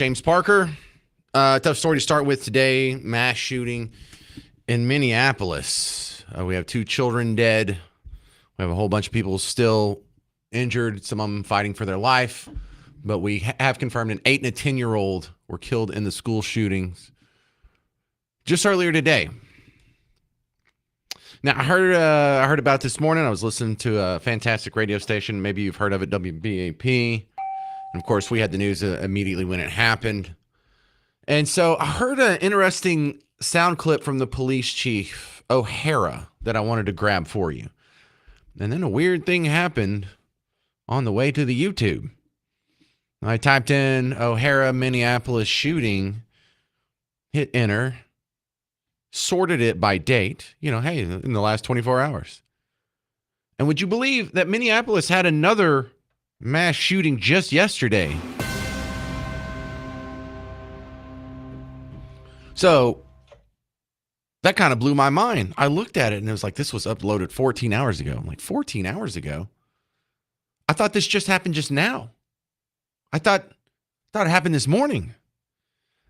James Parker, tough story to start with today. Mass shooting in Minneapolis. We have 2 children dead. We have a whole bunch of people still injured, some of them fighting for their life. But we have confirmed an 8 and a 10-year-old were killed in the school shootings just earlier today. Now, I heard about this morning. I was listening to a fantastic radio station. Maybe you've heard of it, WBAP. And of course, we had the news immediately when it happened. And so I heard an interesting sound clip from the police chief, O'Hara, that I wanted to grab for you. And then a weird thing happened on the way to the YouTube. I typed in O'Hara, Minneapolis shooting, hit enter, sorted it by date, hey, in the last 24 hours. And would you believe that Minneapolis had another mass shooting just yesterday? So that kind of blew my mind. I looked at it and it was like, this was uploaded 14 hours ago. I'm like, 14 hours ago? I thought this just happened just now. I thought it happened this morning.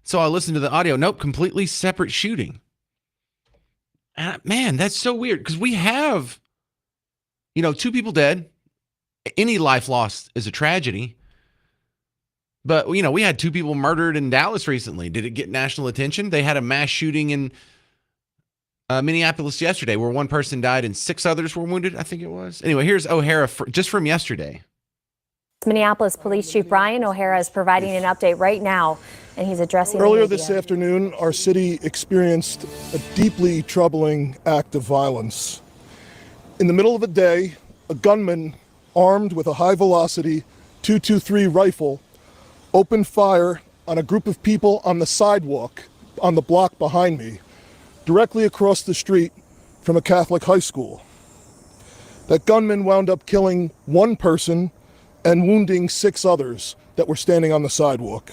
So I listened to the audio. Nope, completely separate shooting. And man, that's so weird because we have, 2 people dead. Any life lost is a tragedy. But, we had 2 people murdered in Dallas recently. Did it get national attention? They had a mass shooting in Minneapolis yesterday where 1 person died and 6 others were wounded, I think it was. Anyway, here's O'Hara just from yesterday. Minneapolis Police Chief Brian O'Hara is providing an update right now, and he's addressing Earlier this afternoon, our city experienced a deeply troubling act of violence. In the middle of the day, a gunman armed with a high-velocity .223 rifle opened fire on a group of people on the sidewalk on the block behind me, directly across the street from a Catholic high school. That gunman wound up killing 1 person and wounding 6 others that were standing on the sidewalk.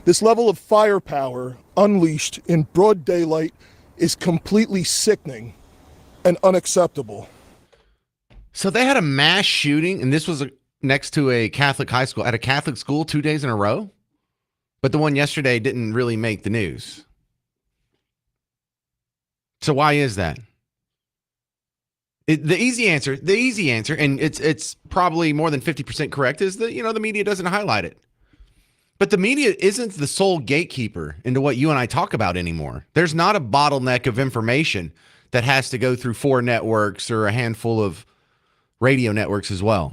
This level of firepower unleashed in broad daylight is completely sickening and unacceptable. So they had a mass shooting, and this was next to a Catholic high school, at a Catholic school 2 days in a row? But the one yesterday didn't really make the news. So why is that? The easy answer, and it's probably more than 50% correct, is that, the media doesn't highlight it. But the media isn't the sole gatekeeper into what you and I talk about anymore. There's not a bottleneck of information that has to go through 4 networks or a handful of radio networks as well.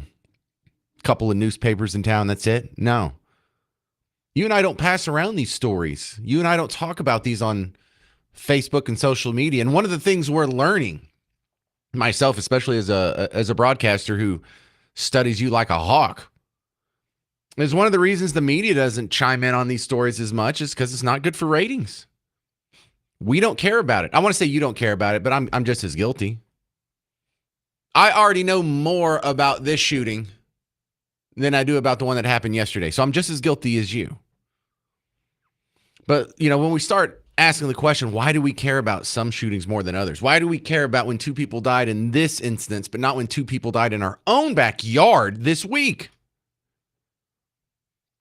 A couple of newspapers in town, that's it? No. You and I don't pass around these stories. You and I don't talk about these on Facebook and social media. And one of the things we're learning, myself, especially as a broadcaster who studies you like a hawk, is one of the reasons the media doesn't chime in on these stories as much is because it's not good for ratings. We don't care about it. I want to say you don't care about it, but I'm just as guilty. I already know more about this shooting than I do about the one that happened yesterday. So I'm just as guilty as you. But, when we start asking the question, why do we care about some shootings more than others? Why do we care about when 2 people died in this instance, but not when 2 people died in our own backyard this week?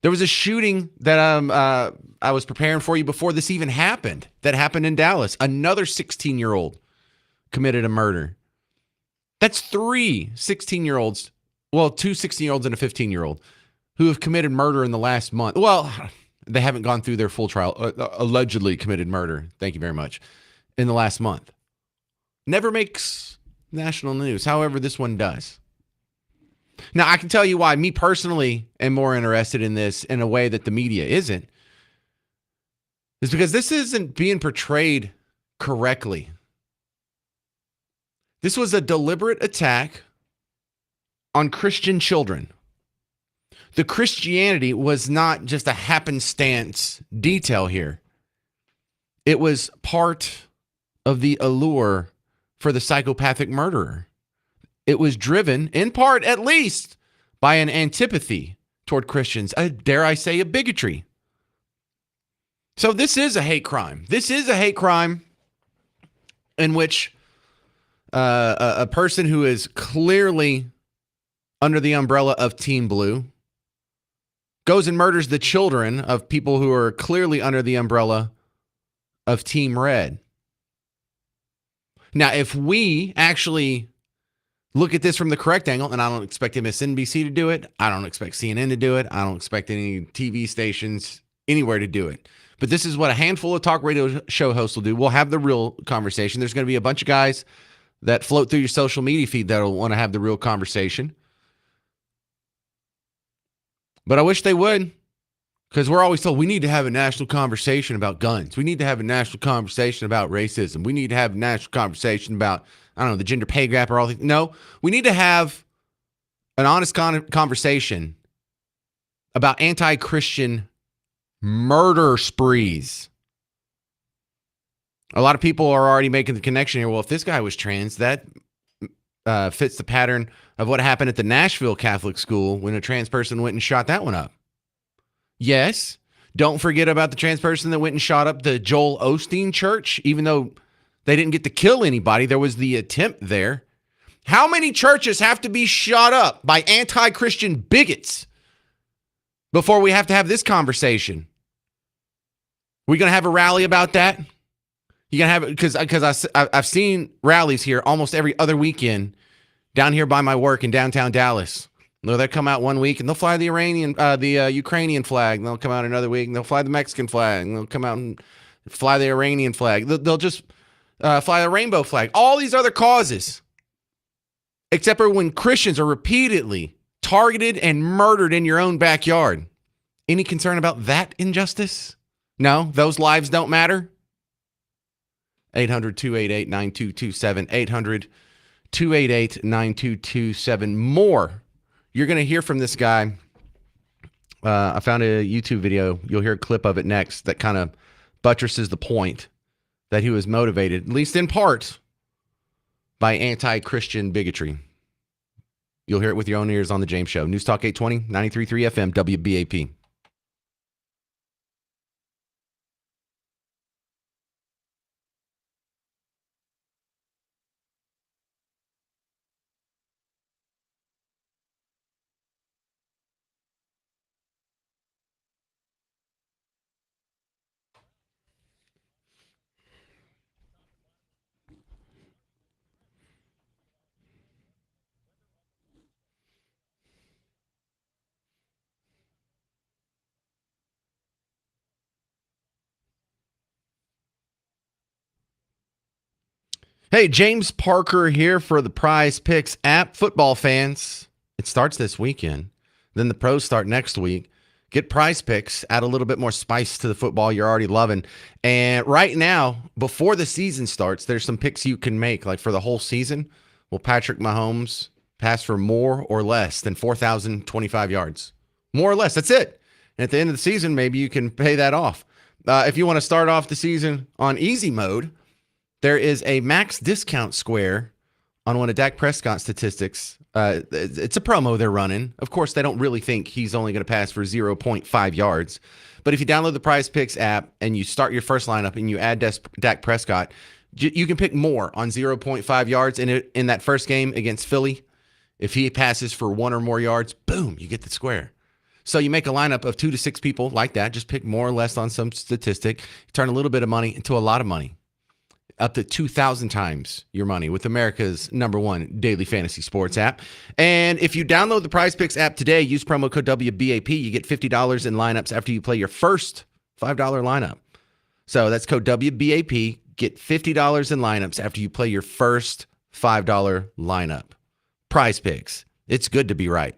There was a shooting that I was preparing for you before this even happened, that happened in Dallas. Another 16-year-old committed a murder. That's 3 16-year-olds, well, 2 16-year-olds and a 15-year-old who have committed murder in the last month. Well, they haven't gone through their full trial, allegedly committed murder, thank you very much, in the last month. Never makes national news. However, this one does. Now, I can tell you why me personally am more interested in this in a way that the media isn't. Is because this isn't being portrayed correctly. This was a deliberate attack on Christian children. The Christianity was not just a happenstance detail here. It was part of the allure for the psychopathic murderer. It was driven, in part at least, by an antipathy toward Christians, dare I say, a bigotry. So this is a hate crime. This is a hate crime in which a person who is clearly under the umbrella of Team Blue goes and murders the children of people who are clearly under the umbrella of Team Red. Now, if we actually look at this from the correct angle, and I don't expect MSNBC to do it, I don't expect CNN to do it, I don't expect any TV stations anywhere to do it. But this is what a handful of talk radio show hosts will do. We'll have the real conversation. There's going to be a bunch of guys that float through your social media feed that'll want to have the real conversation. But I wish they would, because we're always told we need to have a national conversation about guns. We need to have a national conversation about racism. We need to have a national conversation about, I don't know, the gender pay gap or all things. No, we need to have an honest conversation about anti-Christian murder sprees. A lot of people are already making the connection here. Well, if this guy was trans, that fits the pattern of what happened at the Nashville Catholic school when a trans person went and shot that one up. Yes, don't forget about the trans person that went and shot up the Joel Osteen church, even though they didn't get to kill anybody. There was the attempt there. How many churches have to be shot up by anti-Christian bigots before we have to have this conversation? We going to have a rally about that? You going to have it? Because I've seen rallies here almost every other weekend down here by my work in downtown Dallas. They'll come out one week and they'll fly the Ukrainian flag. And they'll come out another week and they'll fly the Mexican flag. And they'll come out and fly the Iranian flag. They'll just fly the rainbow flag. All these other causes. Except for when Christians are repeatedly targeted and murdered in your own backyard. Any concern about that injustice? No, those lives don't matter. 800-288-9227. 800-288-9227. More. You're going to hear from this guy. I found a YouTube video. You'll hear a clip of it next that kind of buttresses the point that he was motivated, at least in part, by anti-Christian bigotry. You'll hear it with your own ears on The James Show. News Talk 820, 93.3 FM, WBAP. Hey, James Parker here for the Prize Picks app. Football fans, it starts this weekend. Then the pros start next week. Get Prize Picks, add a little bit more spice to the football you're already loving. And right now, before the season starts, there's some picks you can make. Like for the whole season, will Patrick Mahomes pass for more or less than 4,025 yards? More or less, that's it. And at the end of the season, maybe you can pay that off. If you want to start off the season on easy mode, there is a max discount square on one of Dak Prescott's statistics. It's a promo they're running. Of course, they don't really think he's only going to pass for 0.5 yards. But if you download the Prize Picks app and you start your first lineup and you add Dak Prescott, you can pick more on 0.5 yards in that first game against Philly. If he passes for 1 or more yards, boom, you get the square. So you make a lineup of 2 to 6 people like that. Just pick more or less on some statistic. Turn a little bit of money into a lot of money. Up to 2,000 times your money with America's #1 daily fantasy sports app. And if you download the Prize Picks app today, use promo code WBAP, you get $50 in lineups after you play your first $5 lineup. So that's code WBAP, get $50 in lineups after you play your first $5 lineup. Prize Picks. It's good to be right.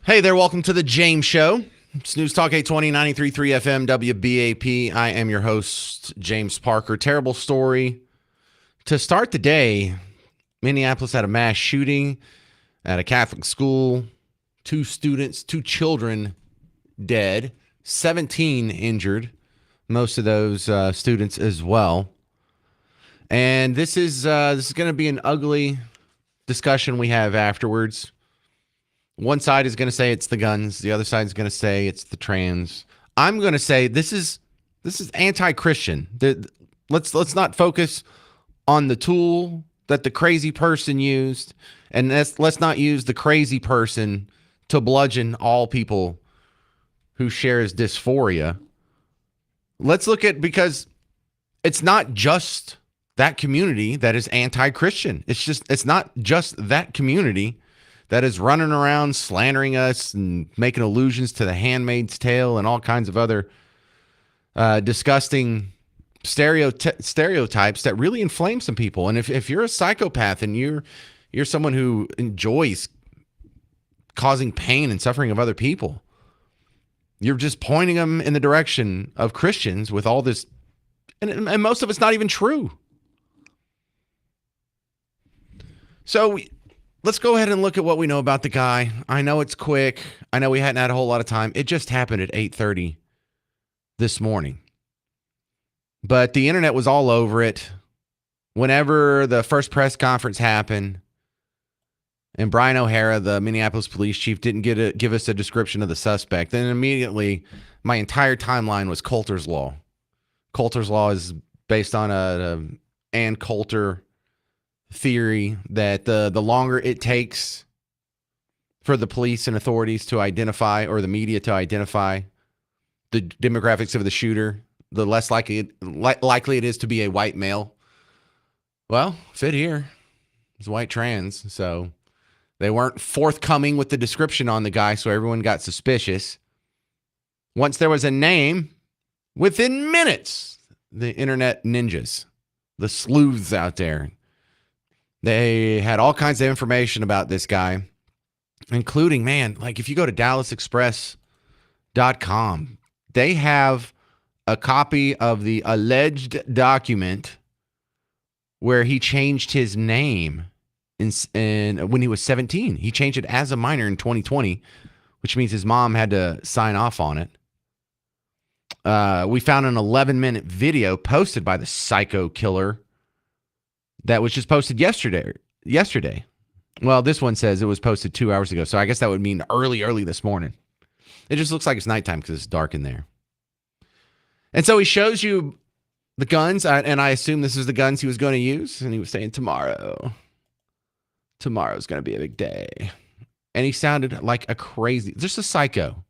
Hey there, welcome to the James Show. It's News Talk 820, 93.3 FM, WBAP. I am your host, James Parker. Terrible story. To start the day, Minneapolis had a mass shooting at a Catholic school. 2 students, 2 children dead, 17 injured. Most of those students as well. And this is going to be an ugly discussion we have afterwards. One side is going to say it's the guns. The other side is going to say it's the trans. I'm going to say this is anti-Christian. Let's not focus on the tool that the crazy person used, and let's not use the crazy person to bludgeon all people who shares dysphoria. Let's look at, because it's not just that community that is anti-Christian. It's not just that community that is running around slandering us and making allusions to The Handmaid's Tale and all kinds of other disgusting stereotypes that really inflame some people. And if you're a psychopath and you're someone who enjoys causing pain and suffering of other people, you're just pointing them in the direction of Christians with all this, and most of it's not even true. So let's go ahead and look at what we know about the guy. I know it's quick. I know we hadn't had a whole lot of time. It just happened at 8:30 this morning. But the internet was all over it. Whenever the first press conference happened and Brian O'Hara, the Minneapolis police chief, didn't give us a description of the suspect, then immediately my entire timeline was Coulter's Law. Coulter's Law is based on a Ann Coulter theory that the longer it takes for the police and authorities to identify, or the media to identify, the demographics of the shooter, the less likely it is to be a white male. Well, fit here. It's white trans, so they weren't forthcoming with the description on the guy, so everyone got suspicious. Once there was a name, within minutes, the internet ninjas, the sleuths out there, they had all kinds of information about this guy, including, man, like if you go to DallasExpress.com, they have a copy of the alleged document where he changed his name in when he was 17. He changed it as a minor in 2020, which means his mom had to sign off on it. We found an 11-minute video posted by the psycho killer that was just posted yesterday. Well, this one says it was posted 2 hours ago, so I guess that would mean early this morning. It just looks like it's nighttime because it's dark in there. And so he shows you the guns, and I assume this is the guns he was going to use, and he was saying tomorrow's going to be a big day. And he sounded like a crazy, just a psycho.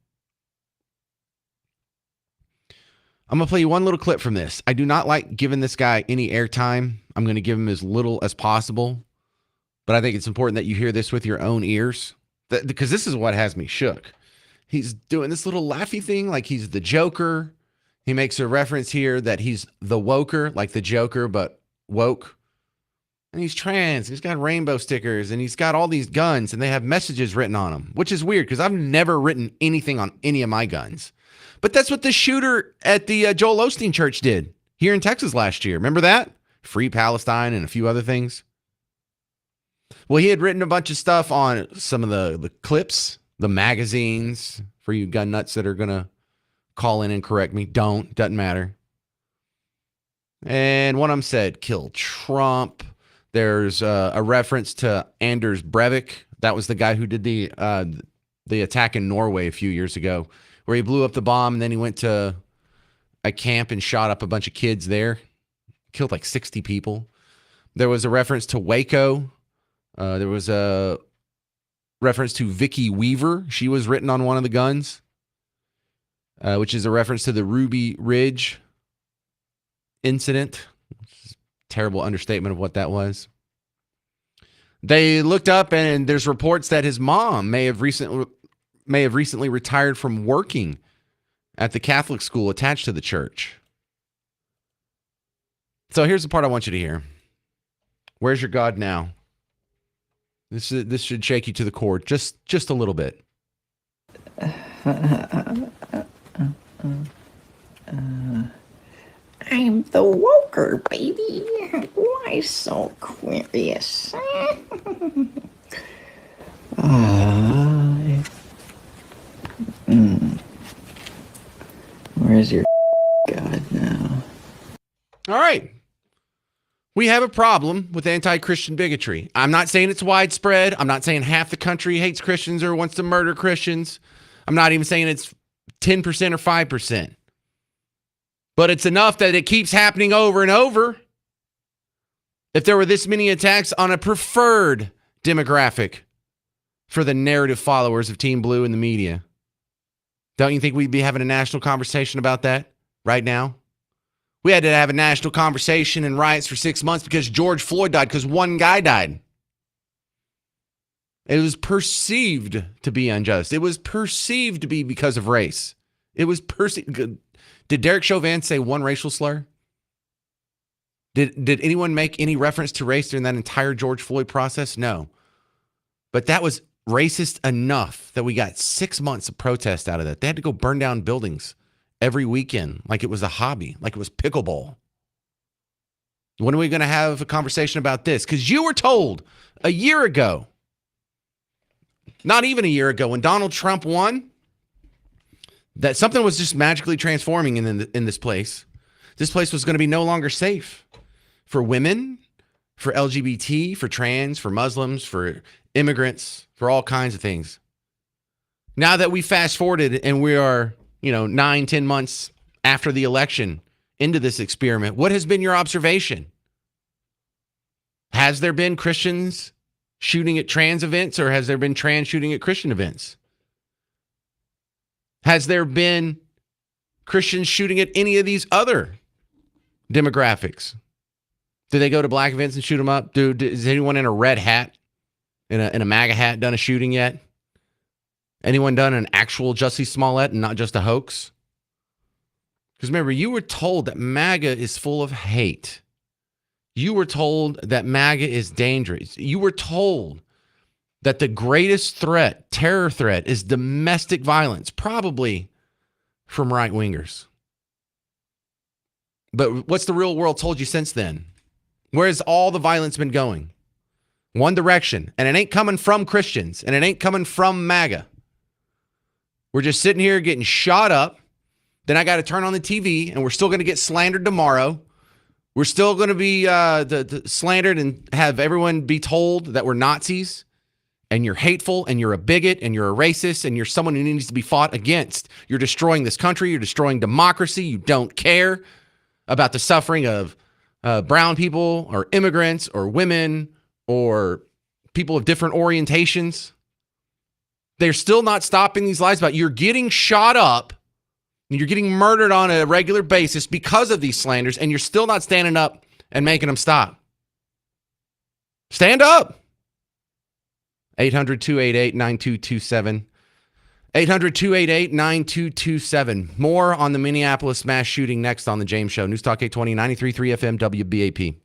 I'm going to play you one little clip from this. I do not like giving this guy any airtime. I'm going to give him as little as possible. But I think it's important that you hear this with your own ears, because this is what has me shook. He's doing this little laughy thing like he's the Joker. He makes a reference here that he's the woker, like the Joker, but woke. And he's trans. He's got rainbow stickers, and he's got all these guns, and they have messages written on them, which is weird because I've never written anything on any of my guns. But that's what the shooter at the Joel Osteen church did here in Texas last year. Remember that? Free Palestine and a few other things. Well, he had written a bunch of stuff on some of the clips, the magazines, for you gun nuts that are going to call in and correct me. Doesn't matter. And one of them said, kill Trump. There's a reference to Anders Breivik. That was the guy who did the attack in Norway a few years ago, where he blew up the bomb and then he went to a camp and shot up a bunch of kids there. Killed like 60 people. There was a reference to Waco. There was a reference to Vicky Weaver. She was written on one of the guns, which is a reference to the Ruby Ridge incident. Terrible understatement of what that was. They looked up, and there's reports that his mom may have recently retired from working at the Catholic school attached to the church. So here's the part I want you to hear. Where's your God now? This should shake you to the core just a little bit. I'm the Woker, baby. Why so curious? Where's your God now? All right. We have a problem with anti-Christian bigotry. I'm not saying it's widespread. I'm not saying half the country hates Christians or wants to murder Christians. I'm not even saying it's 10% or 5%. But it's enough that it keeps happening over and over. If there were this many attacks on a preferred demographic for the narrative followers of Team Blue in the media, don't you think we'd be having a national conversation about that right now? We had to have a national conversation and riots for 6 months because George Floyd died, because one guy died. It was perceived to be unjust. It was perceived to be because of race. It was perceived. Did Derek Chauvin say one racial slur? Did anyone make any reference to race during that entire George Floyd process? No. But that was racist enough that we got 6 months of protest out of that. They had to go burn down buildings every weekend like it was a hobby, like it was pickleball. When are we going to have a conversation about this? Because you were told a year ago, not even a year ago, when Donald Trump won, that something was just magically transforming in this place. This place was going to be no longer safe for women, for LGBT, for trans, for Muslims, for immigrants, for all kinds of things. Now that we fast forwarded and we are, 9-10 months after the election into this experiment, what has been your observation? Has there been Christians shooting at trans events, or has there been trans shooting at Christian events? Has there been Christians shooting at any of these other demographics? Do they go to black events and shoot them up? Is anyone in a red hat, in a MAGA hat, done a shooting yet? Anyone done an actual Jussie Smollett and not just a hoax? Because remember, you were told that MAGA is full of hate. You were told that MAGA is dangerous. You were told that the greatest threat, terror threat, is domestic violence, probably from right-wingers. But what's the real world told you since then? Where has all the violence been going? One direction. And it ain't coming from Christians. And it ain't coming from MAGA. We're just sitting here getting shot up. Then I got to turn on the TV, and we're still going to get slandered tomorrow. We're still going to be slandered and have everyone be told that we're Nazis, and you're hateful, and you're a bigot, and you're a racist, and you're someone who needs to be fought against. You're destroying this country. You're destroying democracy. You don't care about the suffering of brown people or immigrants or women or people of different orientations. They're still not stopping these lies about you're getting shot up and you're getting murdered on a regular basis because of these slanders, and you're still not standing up and making them stop. Stand up. 800-288-9227. 800-288-9227. More on the Minneapolis mass shooting next on The James Show. News Talk 820, 93.3 FM, WBAP.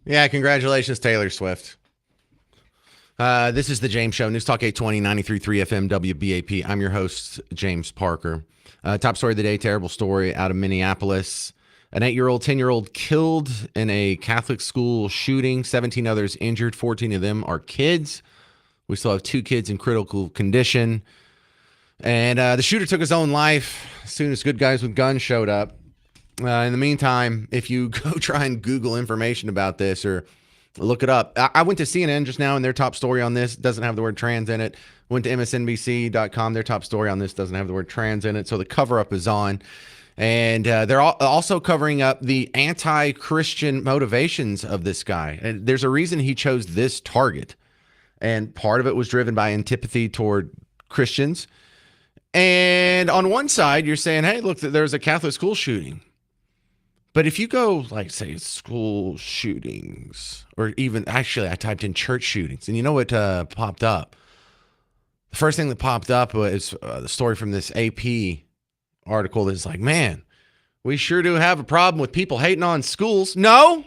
Yeah, congratulations, Taylor Swift. This is the James Show, News Talk 820, 93.3 FM, WBAP. I'm your host, James Parker. Top story of the day, terrible story out of Minneapolis. An 8-year-old, 10-year-old killed in a Catholic school shooting, 17 others injured, 14 of them are kids. We still have 2 kids in critical condition. And the shooter took his own life as soon as good guys with guns showed up. In the meantime, if you go try and Google information about this or look it up, I went to CNN just now and their top story on this doesn't have the word trans in it. Went to MSNBC.com. Their top story on this doesn't have the word trans in it. So the cover up is on. And they're also covering up the anti-Christian motivations of this guy. And there's a reason he chose this target. And part of it was driven by antipathy toward Christians. And on one side, you're saying, hey, look, there's a Catholic school shooting. But if you go, like, say, school shootings, or even, actually, I typed in church shootings, and you know what popped up? The first thing that popped up was the story from this AP article that's like, man, we sure do have a problem with people hating on schools. No,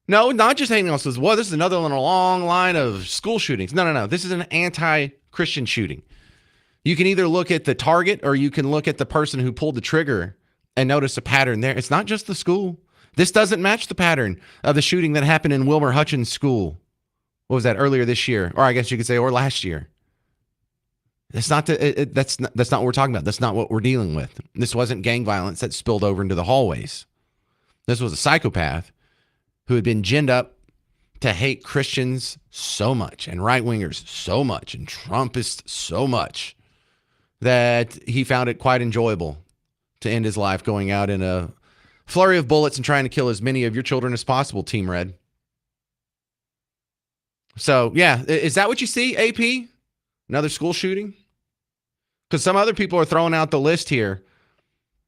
not just hating on schools. Well, this is another one in a long line of school shootings. No. This is an anti-Christian shooting. You can either look at the target or you can look at the person who pulled the trigger and notice a pattern there. It's not just the school. This doesn't match the pattern of the shooting that happened in Wilmer Hutchins School. What was that, earlier this year? Or I guess you could say, or last year. That's not what we're talking about. That's not what we're dealing with. This wasn't gang violence that spilled over into the hallways. This was a psychopath who had been ginned up to hate Christians so much and right-wingers so much and Trumpists so much that he found it quite enjoyable to end his life going out in a flurry of bullets and trying to kill as many of your children as possible, Team Red. So, yeah, is that what you see, AP? Another school shooting? Because some other people are throwing out the list here,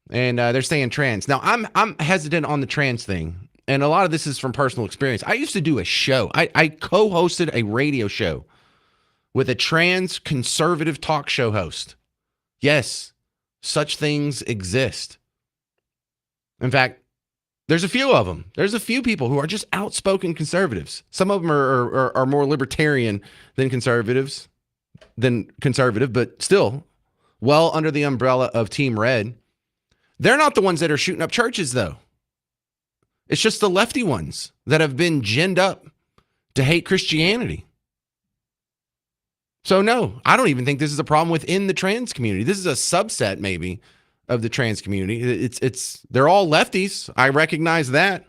and they're saying trans. Now, I'm hesitant on the trans thing, and a lot of this is from personal experience. I used to do a show. I co-hosted a radio show with a trans conservative talk show host. Yes, such things exist. In fact, there's a few of them. There's a few people who are just outspoken conservatives. Some of them are more libertarian than conservative, but still well under the umbrella of Team Red. They're not the ones that are shooting up churches, though. It's just the lefty ones that have been ginned up to hate Christianity. So no, I don't even think this is a problem within the trans community. This is a subset maybe of the trans community. They're all lefties. I recognize that.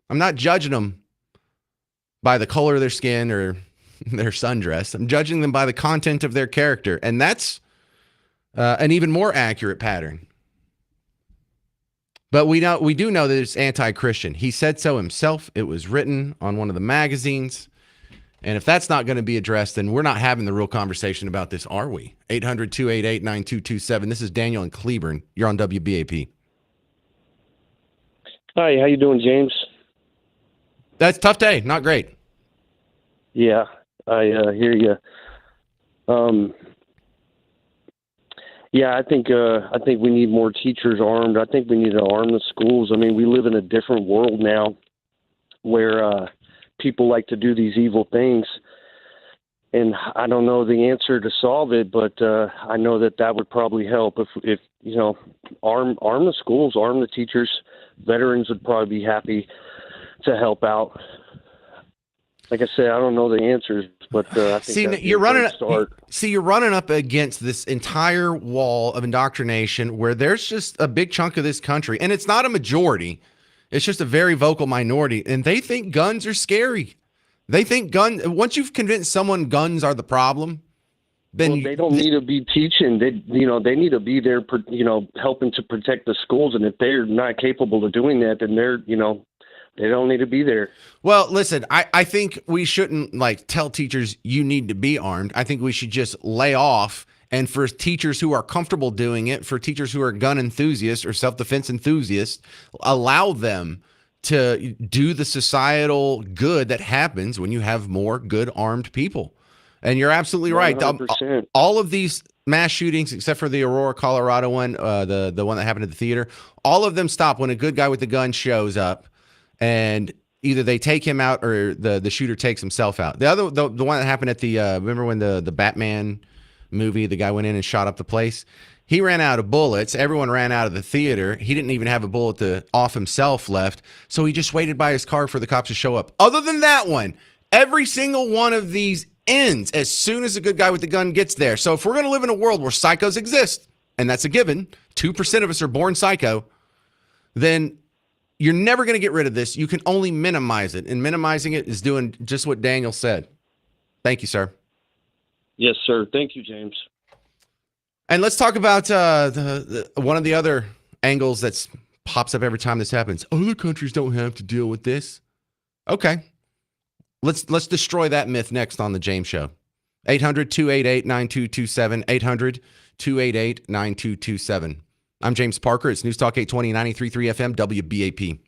I'm not judging them by the color of their skin or their sundress. I'm judging them by the content of their character. And that's an even more accurate pattern. But we do know that it's anti-Christian. He said so himself. It was written on one of the magazines. And if that's not going to be addressed, then we're not having the real conversation about this, are we? 800-288-9227. This is Daniel in Cleburne. You're on WBAP. Hi, how you doing, James? That's a tough day. Not great. Yeah, I hear you. Yeah, I think we need more teachers armed. I think we need to arm the schools. I mean, we live in a different world now where people like to do these evil things. And I don't know the answer to solve it, but I know that would probably help if you know, arm the schools, arm the teachers. Veterans would probably be happy to help out. Like I said, I don't know the answers, but I think you're running up against this entire wall of indoctrination where there's just a big chunk of this country, and it's not a majority. It's just a very vocal minority, and they think guns are scary. They think once you've convinced someone guns are the problem, then they don't need to be teaching. They need to be there, helping to protect the schools. And if they're not capable of doing that, then they don't need to be there. Well, listen, I think we shouldn't tell teachers you need to be armed. I think we should just lay off. And for teachers who are comfortable doing it, for teachers who are gun enthusiasts or self-defense enthusiasts, allow them to do the societal good that happens when you have more good armed people. And you're absolutely right. 100%. All of these mass shootings, except for the Aurora, Colorado one, the one that happened at the theater, all of them stop when a good guy with a gun shows up and either they take him out or the shooter takes himself out. The one that happened at the remember when the Batman movie, the guy went in and shot up the place. He ran out of bullets. Everyone ran out of the theater. He didn't even have a bullet to off himself left, so he just waited by his car for the cops to show up. Other than that one, every single one of these ends as soon as the good guy with the gun gets there. So if we're going to live in a world where psychos exist, and that's a given, 2% of us are born psycho, then you're never going to get rid of this. You can only minimize it, and minimizing it is doing just what Daniel said. Thank you, sir. Yes, sir. Thank you, James. And let's talk about the one of the other angles that pops up every time this happens. Other countries don't have to deal with this. Okay. Let's destroy that myth next on the James Show. 800-288-9227. 800-288-9227. I'm James Parker. It's News Talk 820, 93.3 FM, WBAP.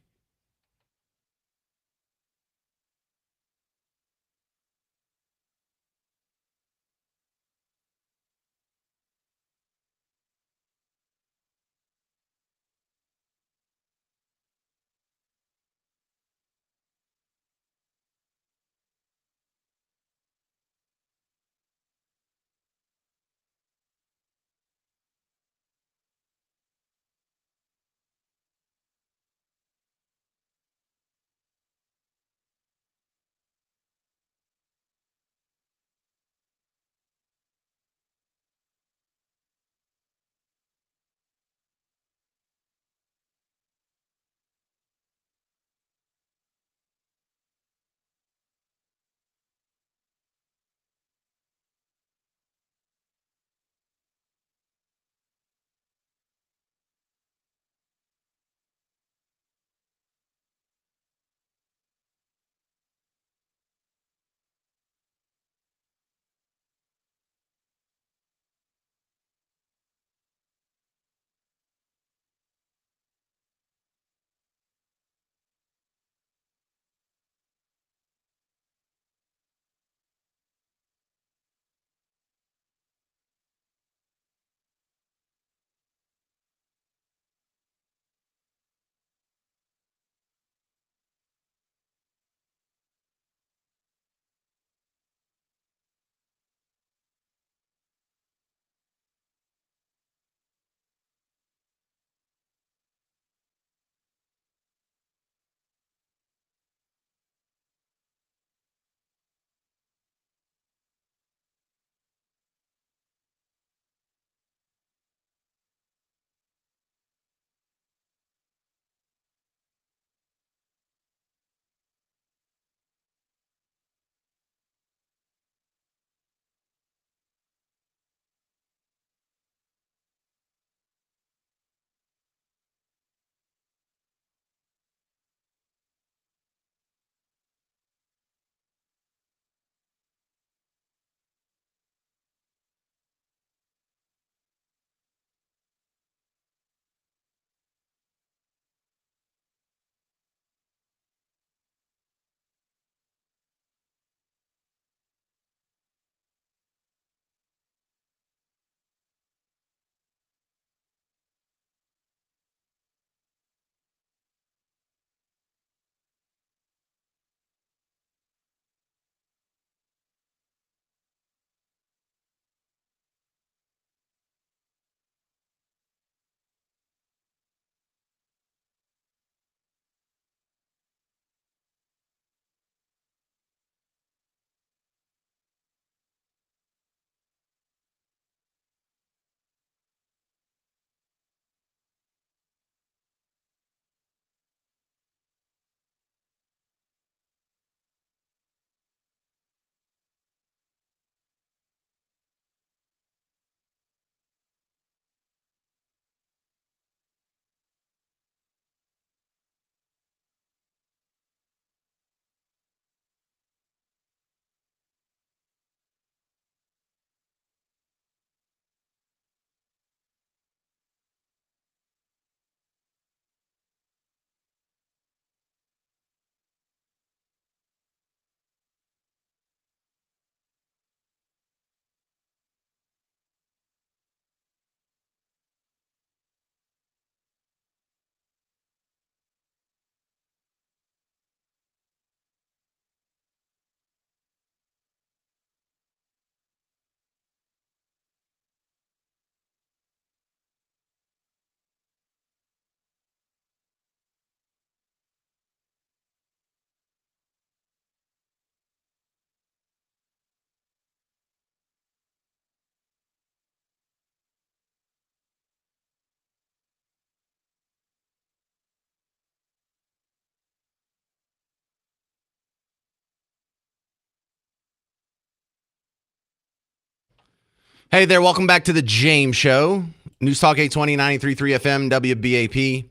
Hey there, welcome back to the James Show. News Talk 820, 93.3 FM, WBAP.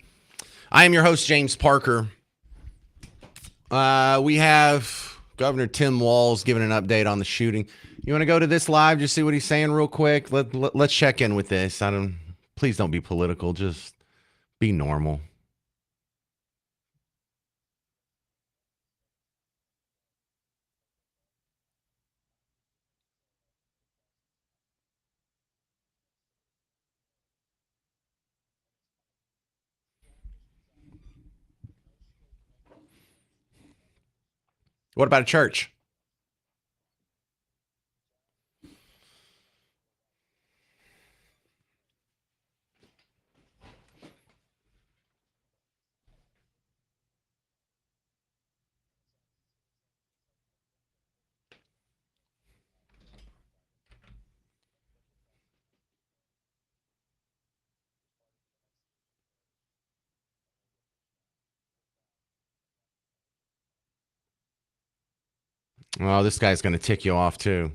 I am your host, James Parker. We have Governor Tim Walz giving an update on the shooting. You want to go to this live, just see what he's saying real quick? Let's check in with this. Please don't be political, just be normal. What about a church? Oh, this guy's going to tick you off too.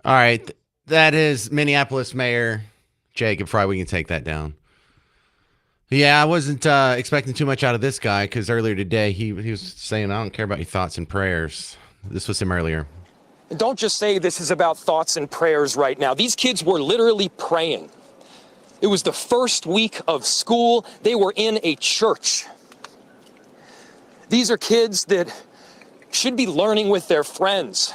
All right. That is Minneapolis Mayor Jacob Frey. We can take that down. Yeah, I wasn't expecting too much out of this guy because earlier today he was saying, I don't care about your thoughts and prayers. This was him earlier. Don't just say this is about thoughts and prayers right now. These kids were literally praying. It was the first week of school. They were in a church. These are kids that should be learning with their friends.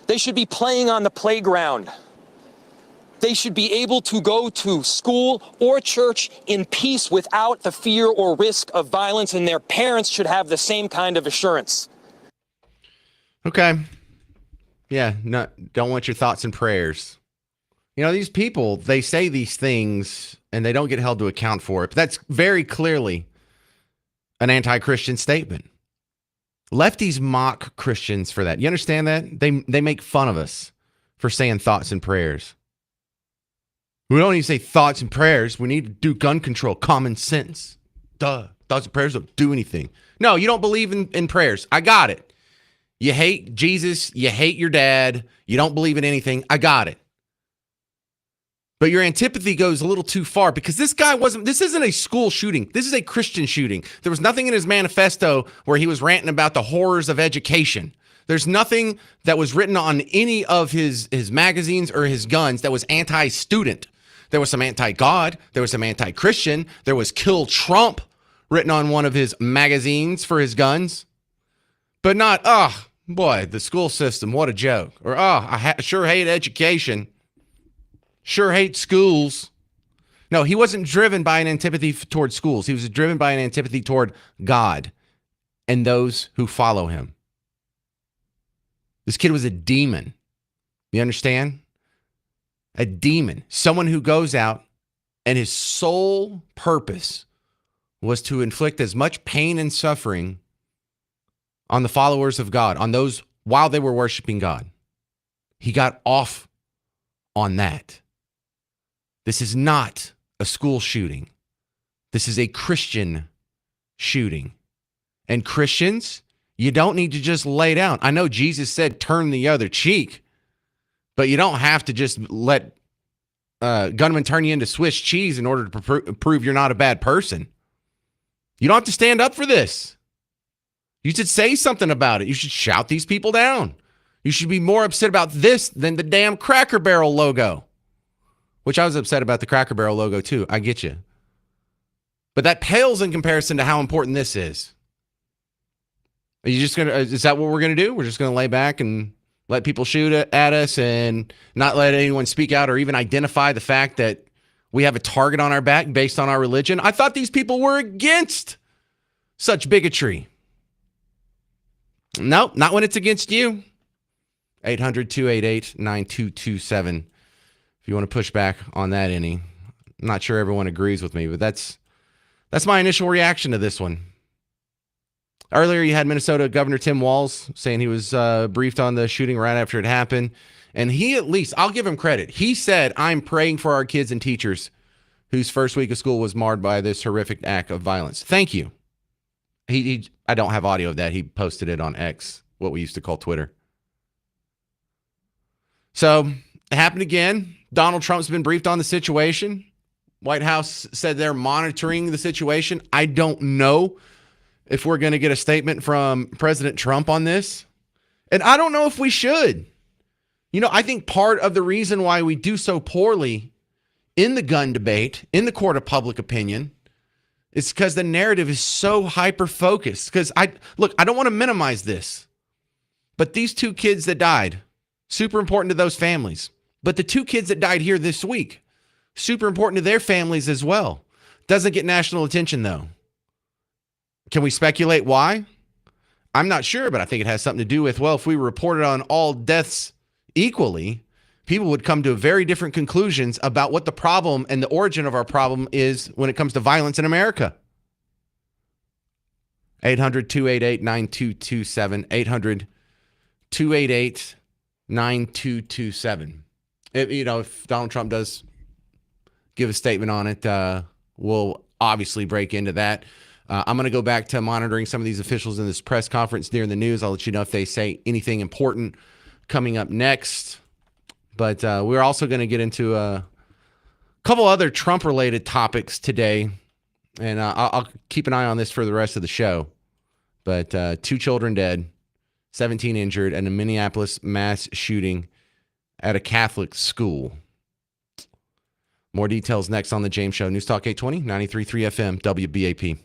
They should be playing on the playground. They should be able to go to school or church in peace without the fear or risk of violence, and their parents should have the same kind of assurance. Okay. Yeah, no, don't want your thoughts and prayers. You know, these people, they say these things and they don't get held to account for it. But that's very clearly an anti-Christian statement. Lefties mock Christians for that. You understand that? They make fun of us for saying thoughts and prayers. We don't need to say thoughts and prayers. We need to do gun control, common sense. Duh. Thoughts and prayers don't do anything. No, you don't believe in prayers. I got it. You hate Jesus. You hate your dad. You don't believe in anything. I got it. But your antipathy goes a little too far because this isn't a school shooting. This is a Christian shooting. There was nothing in his manifesto where he was ranting about the horrors of education. There's nothing that was written on any of his magazines or his guns that was anti-student. There was some anti-God. There was some anti-Christian. There was kill Trump written on one of his magazines for his guns. But not, boy, the school system, what a joke. Or, I sure hate education. Sure hate schools. No, he wasn't driven by an antipathy toward schools. He was driven by an antipathy toward God and those who follow him. This kid was a demon. You understand? A demon. Someone who goes out and his sole purpose was to inflict as much pain and suffering on the followers of God, on those while they were worshiping God. He got off on that. This is not a school shooting. This is a Christian shooting. And Christians, you don't need to just lay down. I know Jesus said turn the other cheek, but you don't have to just let gunmen turn you into Swiss cheese in order to prove you're not a bad person. You don't have to stand up for this. You should say something about it. You should shout these people down. You should be more upset about this than the damn Cracker Barrel logo, which I was upset about the Cracker Barrel logo too. I get you. But that pales in comparison to how important this is. Are you just is that what we're going to do? We're just going to lay back and let people shoot at us and not let anyone speak out or even identify the fact that we have a target on our back based on our religion? I thought these people were against such bigotry. Nope, not when it's against you. 800-288-9227. If you want to push back on that any. I'm not sure everyone agrees with me, but that's my initial reaction to this one. Earlier, you had Minnesota Governor Tim Walz saying he was briefed on the shooting right after it happened. And he at least, I'll give him credit. He said, I'm praying for our kids and teachers whose first week of school was marred by this horrific act of violence. Thank you. I don't have audio of that. He posted it on X, what we used to call Twitter. So it happened again. Donald Trump's been briefed on the situation. White House said they're monitoring the situation. I don't know if we're going to get a statement from President Trump on this. And I don't know if we should. You know, I think part of the reason why we do so poorly in the gun debate, in the court of public opinion, is because the narrative is so hyper-focused. Because I don't want to minimize this, but these two kids that died, super important to those families. But the two kids that died here this week, super important to their families as well. Doesn't get national attention, though. Can we speculate why? I'm not sure, but I think it has something to do with, well, if we reported on all deaths equally, people would come to very different conclusions about what the problem and the origin of our problem is when it comes to violence in America. 800-288-9227. 800-288-9227. If Donald Trump does give a statement on it, we'll obviously break into that. I'm going to go back to monitoring some of these officials in this press conference during the news. I'll let you know if they say anything important coming up next. But we're also going to get into a couple other Trump-related topics today. And I'll keep an eye on this for the rest of the show. But 2 children dead, 17 injured, and a Minneapolis mass shooting at a Catholic school. More details next on The James Show. News Talk 820, 93.3 FM, WBAP.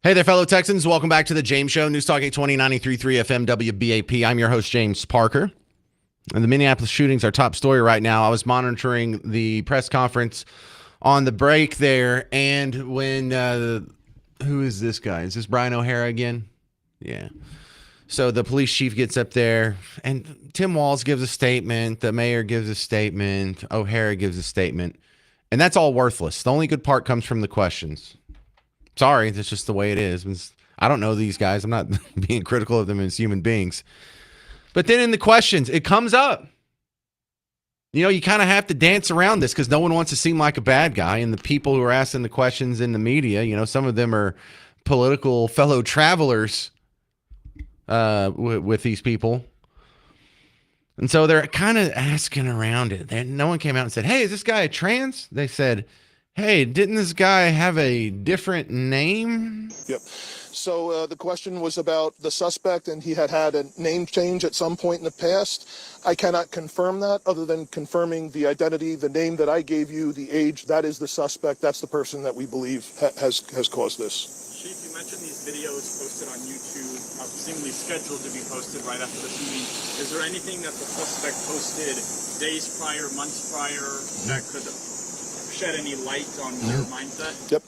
Hey there, fellow Texans. Welcome back to the James Show, News Talk 820 93.3 FM WBAP. I'm your host, James Parker. And the Minneapolis shooting's our top story right now. I was monitoring the press conference on the break there, and when who is this guy? Is this Brian O'Hara again? Yeah. So the police chief gets up there, and Tim Walz gives a statement. The mayor gives a statement. O'Hara gives a statement. And that's all worthless. The only good part comes from the questions. Sorry, that's just the way it is. I don't know these guys. I'm not being critical of them as human beings. But then in the questions, it comes up. You know, you kind of have to dance around this because no one wants to seem like a bad guy. And the people who are asking the questions in the media, you know, some of them are political fellow travelers with these people. And so they're kind of asking around it. No one came out and said, hey, is this guy a trans? They said, hey, didn't this guy have a different name? Yep. So the question was about the suspect, and he had a name change at some point in the past. I cannot confirm that other than confirming the identity, the name that I gave you, the age. That is the suspect. That's the person that we believe has caused this. Chief, you mentioned these videos posted on YouTube, seemingly scheduled to be posted right after the shooting. Is there anything that the suspect posted days prior, months prior, that could shed any light on your mindset? Yep.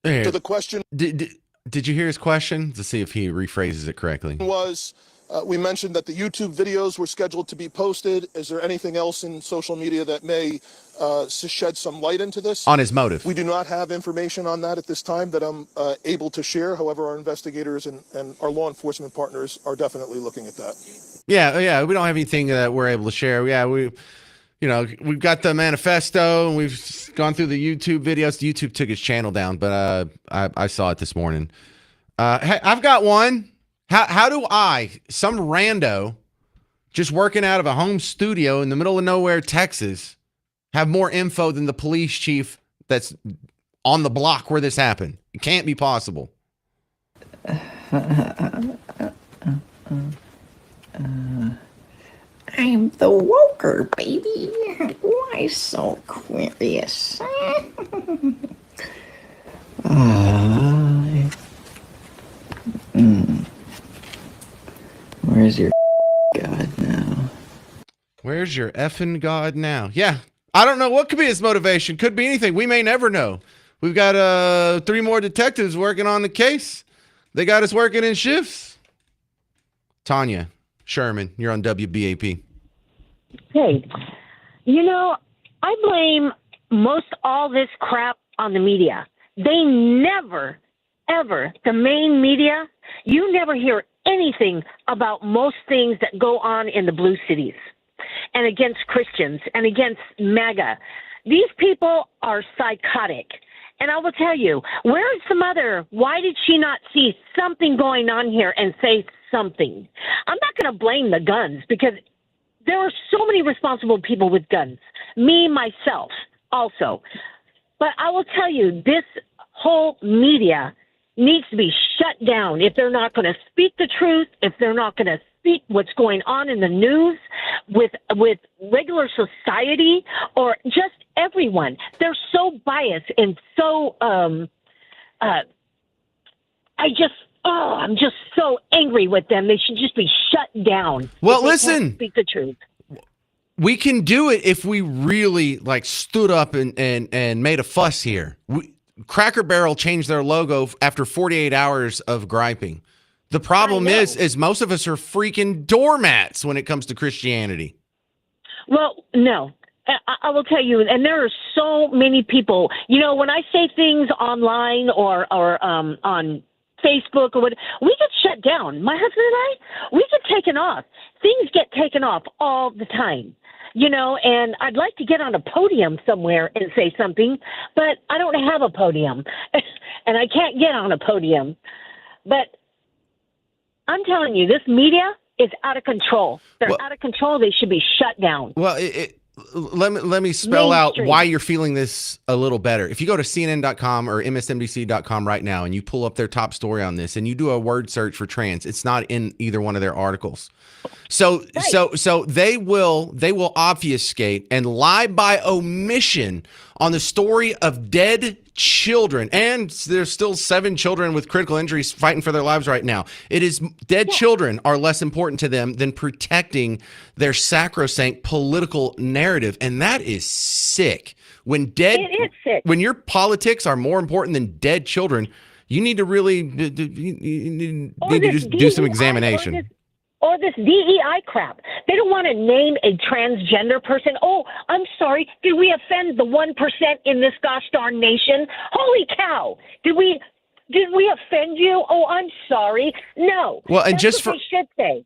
Hey, So the question did you hear his question? To see if he rephrases it correctly. was, we mentioned that the YouTube videos were scheduled to be posted. Is there anything else in social media that may shed some light into this? On his motive. We do not have information on that at this time that I'm able to share. However, our investigators and our law enforcement partners are definitely looking at that. Yeah. We don't have anything that we're able to share. Yeah, we've got the manifesto and we've gone through the YouTube videos. YouTube took his channel down, but I saw it this morning. Hey, I've got one. How do some rando just working out of a home studio in the middle of nowhere, Texas, have more info than the police chief that's on the block where this happened? It can't be possible. I'm the woker, baby. Why so curious? Where's your God now? Where's your effing God now? Yeah, I don't know what could be his motivation. Could be anything. We may never know. We've got 3 more detectives working on the case. They got us working in shifts. Tanya Sherman, you're on WBAP. Hey, you know, I blame most all this crap on the media. They never, ever, the main media, you never hear anything about most things that go on in the blue cities and against Christians and against MAGA. These people are psychotic. And I will tell you, where is the mother? Why did she not see something going on here and say something? I'm not going to blame the guns because there are so many responsible people with guns. Me, myself, also. But I will tell you, this whole media needs to be shut down if they're not going to speak the truth, if they're not going to speak what's going on in the news with regular society or just everyone. They're so biased and so I'm just so angry with them. They should just be shut down. Well, if they listen. can't speak the truth. We can do it if we really stood up and made a fuss here. Cracker Barrel changed their logo after 48 hours of griping. The problem is most of us are freaking doormats when it comes to Christianity. Well, no. I will tell you, and there are so many people. You know, when I say things online or on Facebook or what, we get shut down. My husband and I, we get taken off. Things get taken off all the time. You know, and I'd like to get on a podium somewhere and say something, but I don't have a podium, and I can't get on a podium. But I'm telling you, this media is out of control. They're out of control. They should be shut down. Well, let me spell out why you're feeling this a little better. If you go to CNN.com or MSNBC.com right now and you pull up their top story on this and you do a word search for trans, it's not in either one of their articles. So they will obfuscate and lie by omission on the story of dead children, and there's still 7 children with critical injuries fighting for their lives right now. It is dead children are less important to them than protecting their sacrosanct political narrative, and that is sick. When It is sick. when your politics are more important than dead children, you need to really you need to do some examination. Or this DEI crap. They don't want to name a transgender person. Oh, I'm sorry. Did we offend the 1% in this gosh darn nation? Holy cow. Did we offend you? Oh, I'm sorry. No. Well, and That's just what they should say.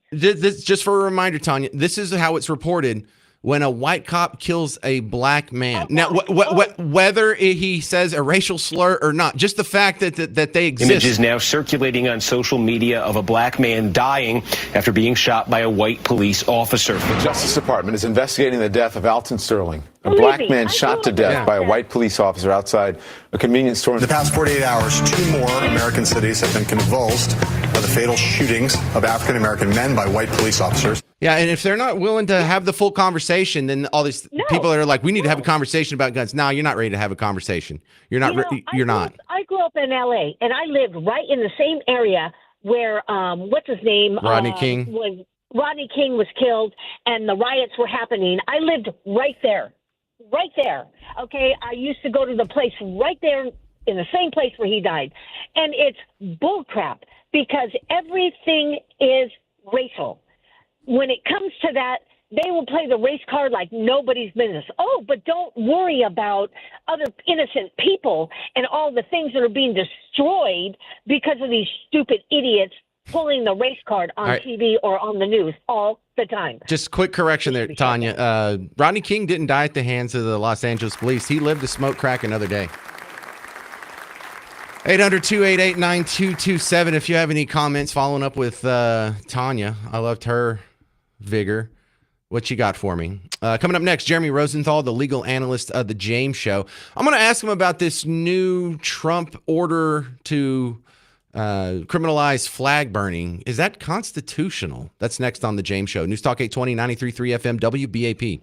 just for a reminder, Tanya, this is how it's reported when a white cop kills a black man. Now, whether he says a racial slur or not, just the fact that they exist. Images now circulating on social media of a black man dying after being shot by a white police officer. The Justice Department is investigating the death of Alton Sterling, a black man shot to death by a white police officer outside a convenience store. In the past 48 hours, 2 more American cities have been convulsed by the fatal shootings of African American men by white police officers. Yeah, and if they're not willing to have the full conversation, then all these people that are like, we need to have a conversation about guns. No, you're not ready to have a conversation. You're not. You're not. I grew up in L.A., and I lived right in the same area where, what's his name? Rodney King. Rodney King was killed, and the riots were happening. I lived right there. Right there. Okay, I used to go to the place right there in the same place where he died. And it's bullcrap because everything is racial. When it comes to that, they will play the race card like nobody's business. Oh, but don't worry about other innocent people and all the things that are being destroyed because of these stupid idiots pulling the race card on TV or on the news all the time. Just quick correction there, Tanya. Rodney King didn't die at the hands of the Los Angeles police. He lived to smoke crack another day. 800-288-9227. If you have any comments following up with Tanya, I loved her vigor. What you got for me? Coming up next, Jeremy Rosenthal, the legal analyst of The James Show. I'm going to ask him about this new Trump order to criminalize flag burning. Is that constitutional? That's next on The James Show. News Talk 820, 93.3 FM, WBAP.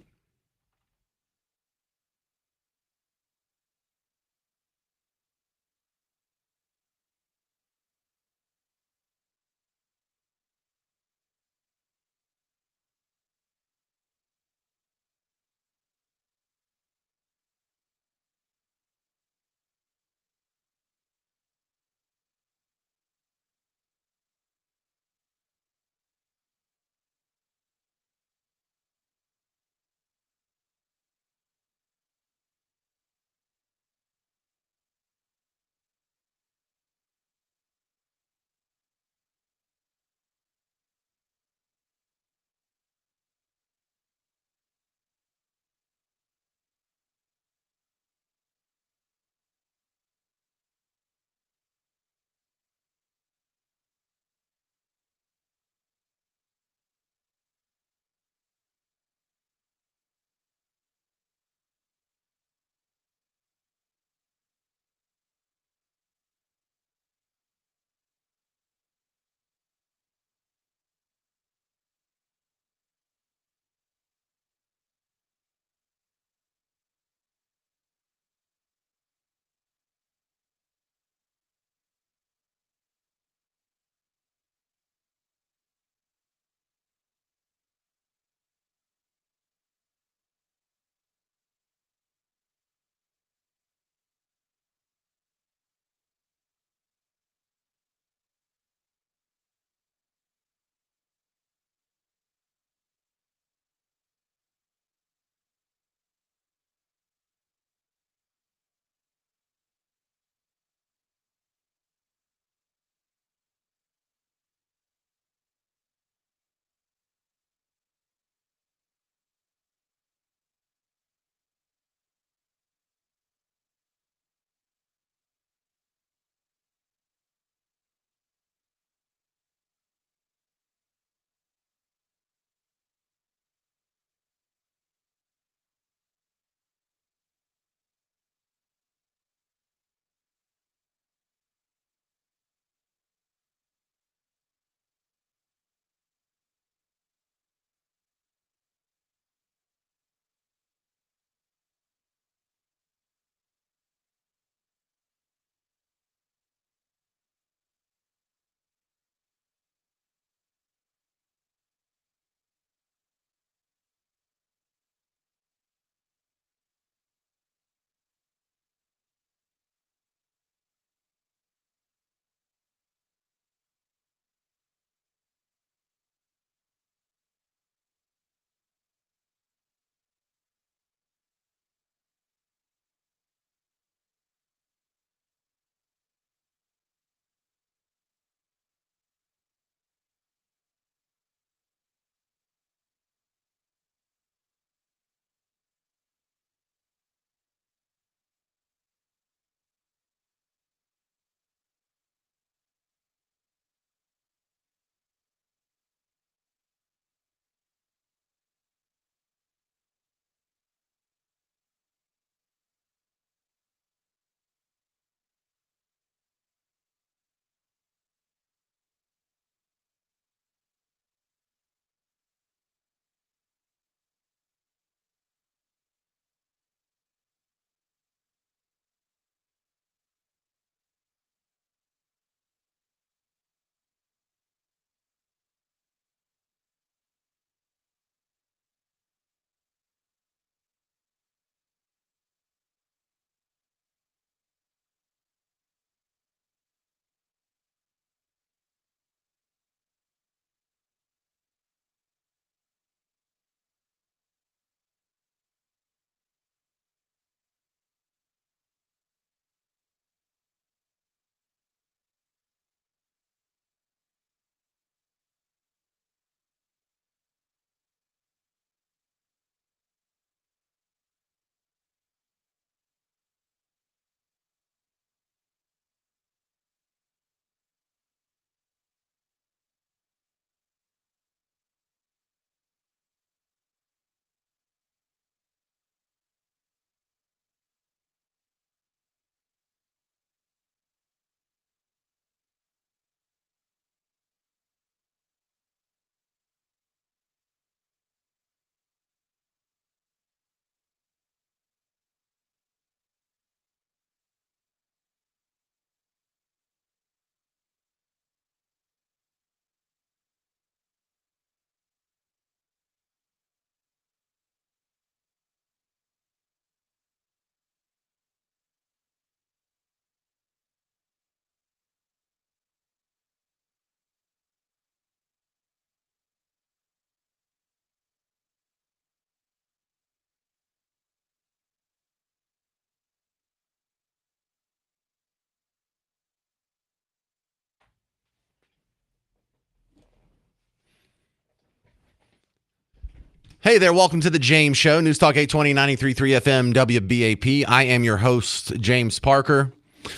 Hey there, welcome to the James Show, News Talk 820, 93.3 FM, WBAP. I am your host, James Parker.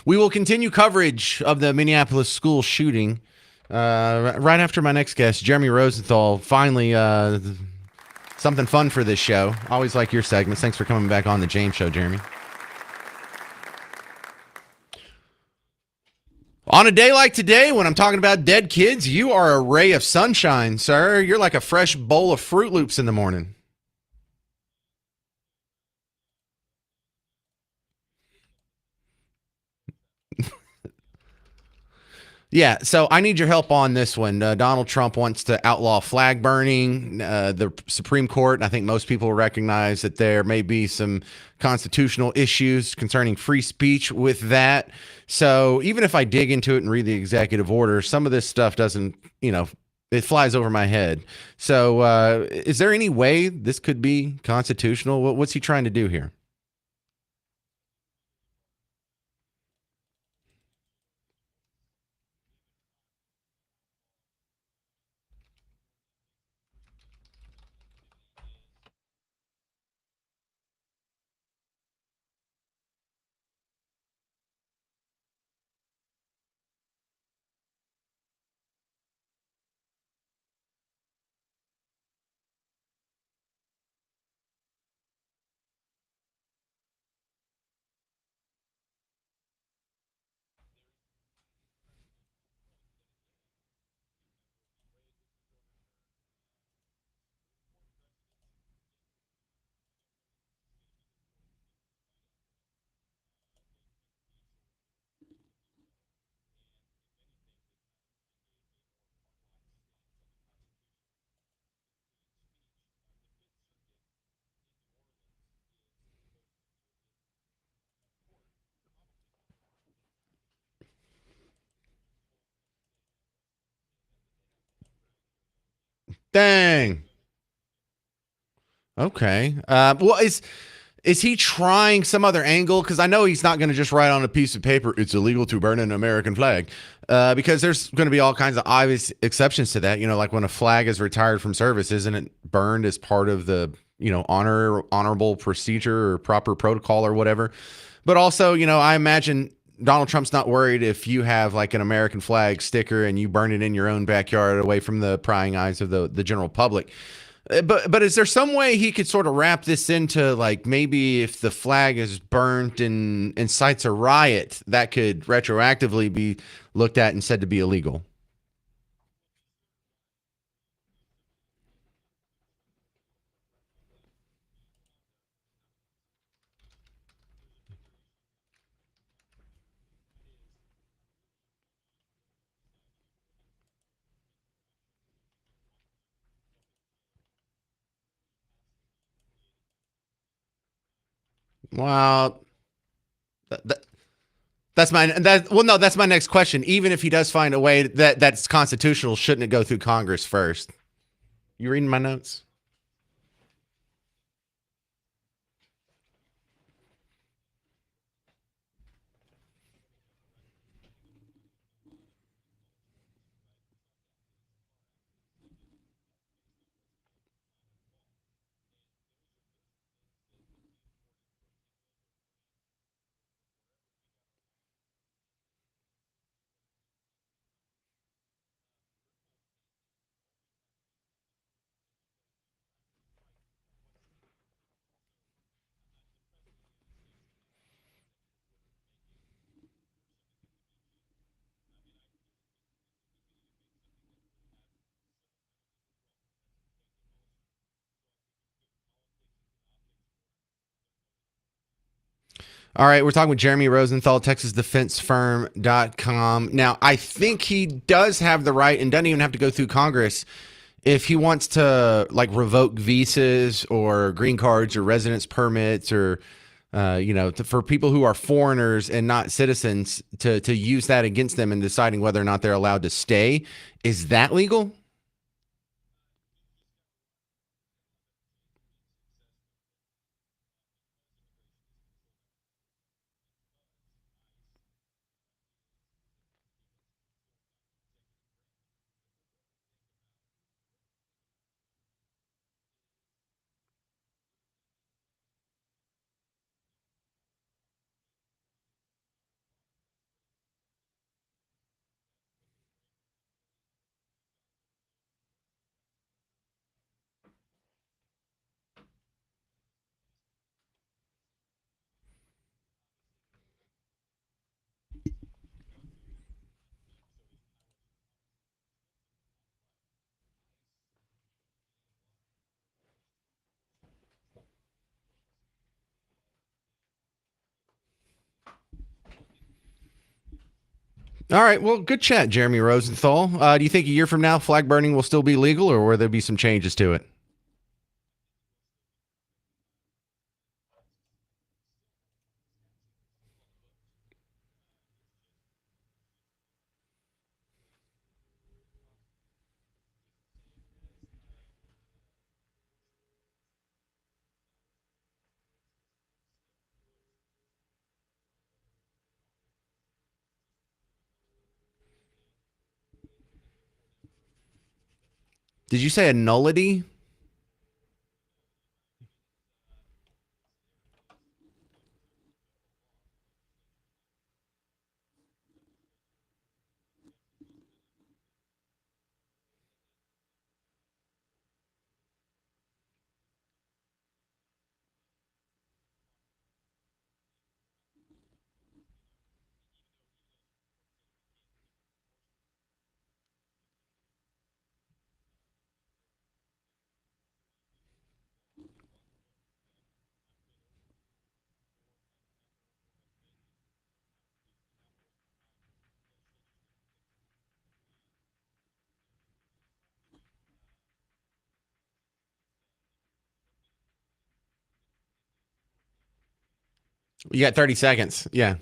We will continue coverage of the Minneapolis school shooting right after my next guest, Jeremy Rosenthal. Finally, something fun for this show. Always like your segments. Thanks for coming back on the James Show, Jeremy. On a day like today, when I'm talking about dead kids, you are a ray of sunshine, sir. You're like a fresh bowl of Fruit Loops in the morning. Yeah, so I need your help on this one. Donald Trump wants to outlaw flag burning. The Supreme Court, I think most people recognize that there may be some constitutional issues concerning free speech with that. So even if I dig into it and read the executive order, some of this stuff doesn't, it flies over my head. So is there any way this could be constitutional? What's he trying to do here? Dang. Okay. Well, is he trying some other angle? Because I know he's not going to just write on a piece of paper, it's illegal to burn an American flag. Because there's going to be all kinds of obvious exceptions to that. Like when a flag is retired from service, isn't it burned as part of the, honorable procedure or proper protocol or whatever? But also, I imagine Donald Trump's not worried if you have like an American flag sticker and you burn it in your own backyard away from the prying eyes of the general public. But is there some way he could sort of wrap this into like maybe if the flag is burnt and incites a riot, that could retroactively be looked at and said to be illegal? Well, that's my no, that's my next question. Even if he does find a way that's constitutional, shouldn't it go through Congress first? You reading my notes? All right, we're talking with Jeremy Rosenthal, TexasDefenseFirm.com. Now, I think he does have the right and doesn't even have to go through Congress if he wants to like revoke visas or green cards or residence permits or for people who are foreigners and not citizens to use that against them in deciding whether or not they're allowed to stay. Is that legal? All right. Well, good chat, Jeremy Rosenthal. Do you think a year from now flag burning will still be legal, or will there be some changes to it? Did you say a nullity? You got 30 seconds. Yeah.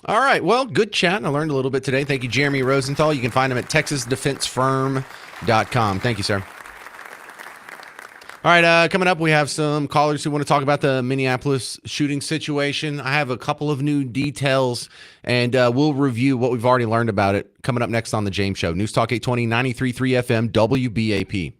All right. Well, good chat. I learned a little bit today. Thank you, Jeremy Rosenthal. You can find him at texasdefensefirm.com. Thank you, sir. All right, coming up, we have some callers who want to talk about the Minneapolis shooting situation. I have a couple of new details, and we'll review what we've already learned about it coming up next on The James Show. News Talk 820, 93.3 FM, WBAP.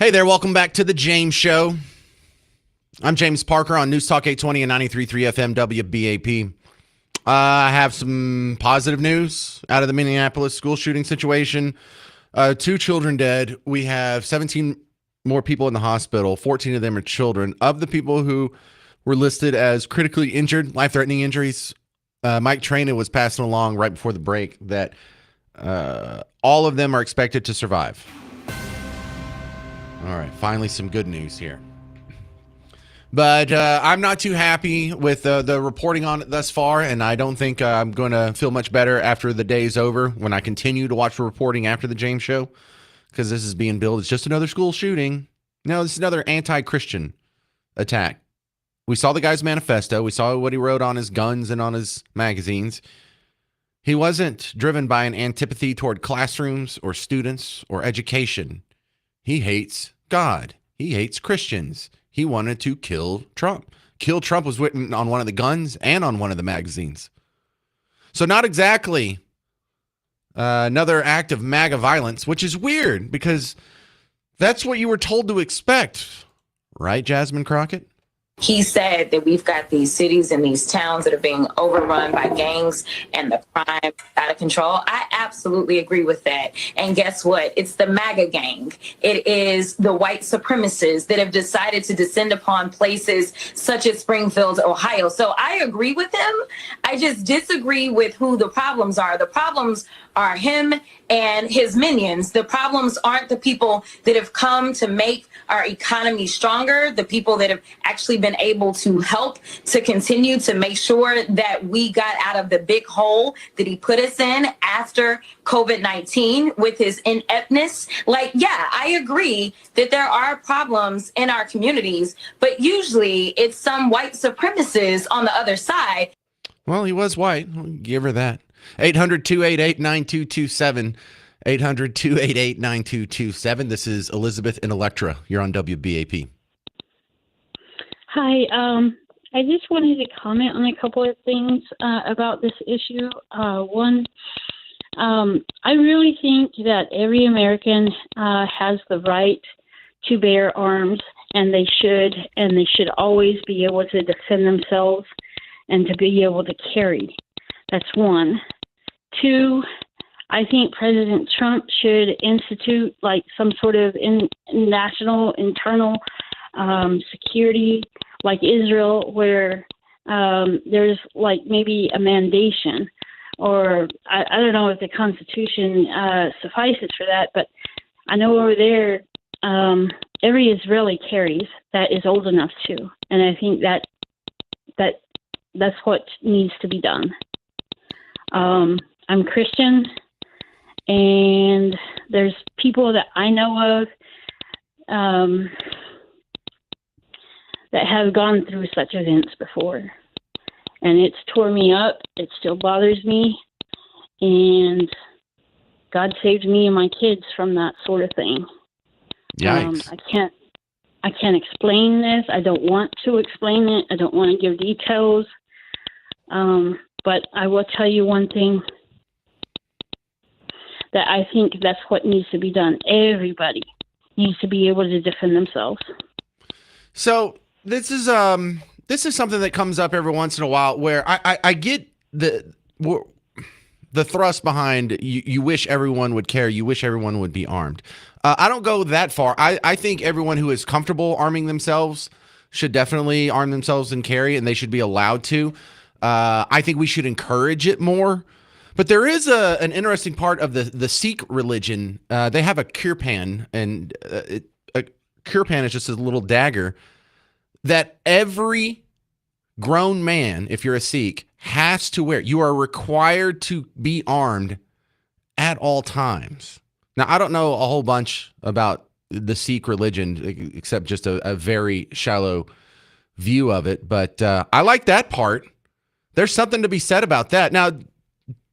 Hey there, welcome back to the James Show. I'm James Parker on News Talk 820 and 93.3 FM WBAP. I have some positive news out of the Minneapolis school shooting situation. 2 children dead. We have 17 more people in the hospital. 14 of them are children. Of the people who were listed as critically injured, life-threatening injuries, Mike Traina was passing along right before the break that all of them are expected to survive. All right, finally some good news here. But I'm not too happy with the reporting on it thus far, and I don't think I'm going to feel much better after the day's over when I continue to watch the reporting after the James Show, because this is being billed as just another school shooting. No, this is another anti-Christian attack. We saw the guy's manifesto. We saw what he wrote on his guns and on his magazines. He wasn't driven by an antipathy toward classrooms or students or education. He hates God. He hates Christians. He wanted to kill Trump. Kill Trump was written on one of the guns and on one of the magazines. So not exactly another act of MAGA violence, which is weird because that's what you were told to expect. Right, Jasmine Crockett? He said that we've got these cities and these towns that are being overrun by gangs and the crime out of control. I absolutely agree with that. And guess what? It's the MAGA gang. It is the white supremacists that have decided to descend upon places such as Springfield, Ohio. So I agree with him. I just disagree with who the problems are. The problems are him and his minions. The problems aren't the people that have come to make our economy stronger, the people that have actually been able to help to continue to make sure that we got out of the big hole that he put us in after COVID-19 with his ineptness. Like, yeah, I agree that there are problems in our communities, but usually it's some white supremacists on the other side. Well, he was white. I'll give her that. 800-288-9227. 800-288-9227. This is Elizabeth in Electra. You're on WBAP. Hi. I just wanted to comment on a couple of things about this issue. One, I really think that every American has the right to bear arms, and they should always be able to defend themselves and to be able to carry. That's one. Two, I think President Trump should institute like some sort of national internal security like Israel, where there's like maybe a mandation, or I don't know if the Constitution suffices for that, but I know over there every Israeli carries that is old enough to, and I think that's what needs to be done. I'm Christian, and there's people that I know of that have gone through such events before, and it's tore me up. It still bothers me, and God saved me and my kids from that sort of thing. Yikes. I can't explain this. I don't want to explain it. I don't want to give details. But I will tell you one thing, that I think that's what needs to be done. Everybody needs to be able to defend themselves. So this is something that comes up every once in a while where I get the thrust behind you wish everyone would carry, you wish everyone would be armed. I don't go that far. I think everyone who is comfortable arming themselves should definitely arm themselves and carry, and they should be allowed to. I think we should encourage it more. But there is an interesting part of the Sikh religion. They have a kirpan, and a kirpan is just a little dagger that every grown man, if you're a Sikh, has to wear. You are required to be armed at all times. Now, I don't know a whole bunch about the Sikh religion, except just a very shallow view of it. But I like that part. There's something to be said about that. Now,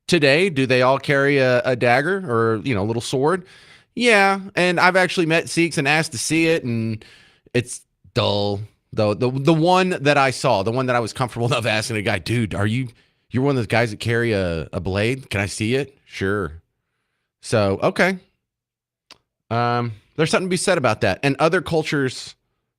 today, do they all carry a dagger or, a little sword? Yeah. And I've actually met Sikhs and asked to see it, and it's dull. The one that I saw, the one that I was comfortable enough asking a guy, dude, you're one of those guys that carry a blade? Can I see it? Sure. So, okay. There There's something to be said about that. And other cultures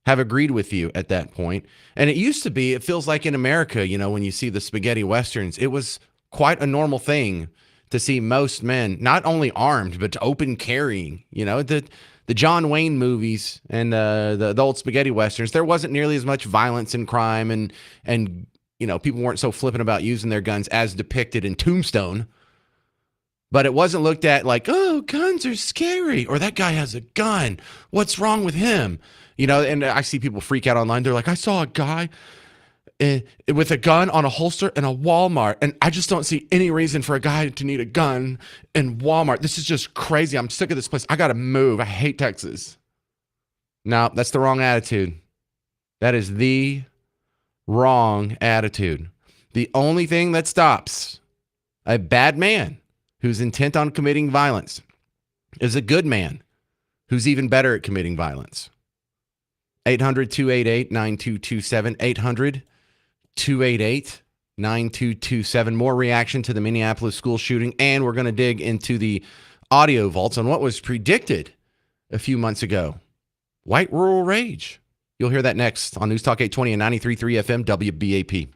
have agreed with you at that point. And it used to be, it feels like in America, when you see the spaghetti westerns, it was quite a normal thing to see most men not only armed, but open carrying. The John Wayne movies and the old spaghetti westerns, there wasn't nearly as much violence and crime and people weren't so flippant about using their guns as depicted in Tombstone. But it wasn't looked at like, oh, guns are scary, or that guy has a gun. What's wrong with him? And I see people freak out online. They're like, I saw a guy with a gun on a holster in a Walmart, and I just don't see any reason for a guy to need a gun in Walmart. This is just crazy. I'm sick of this place. I got to move. I hate Texas. No, that's the wrong attitude. That is the wrong attitude. The only thing that stops a bad man who's intent on committing violence is a good man who's even better at committing violence. 800-288-9227. 800-288-9227. More reaction to the Minneapolis school shooting, and we're going to dig into the audio vaults on what was predicted a few months ago. White rural rage. You'll hear that next on News Talk 820 and 93.3 FM WBAP.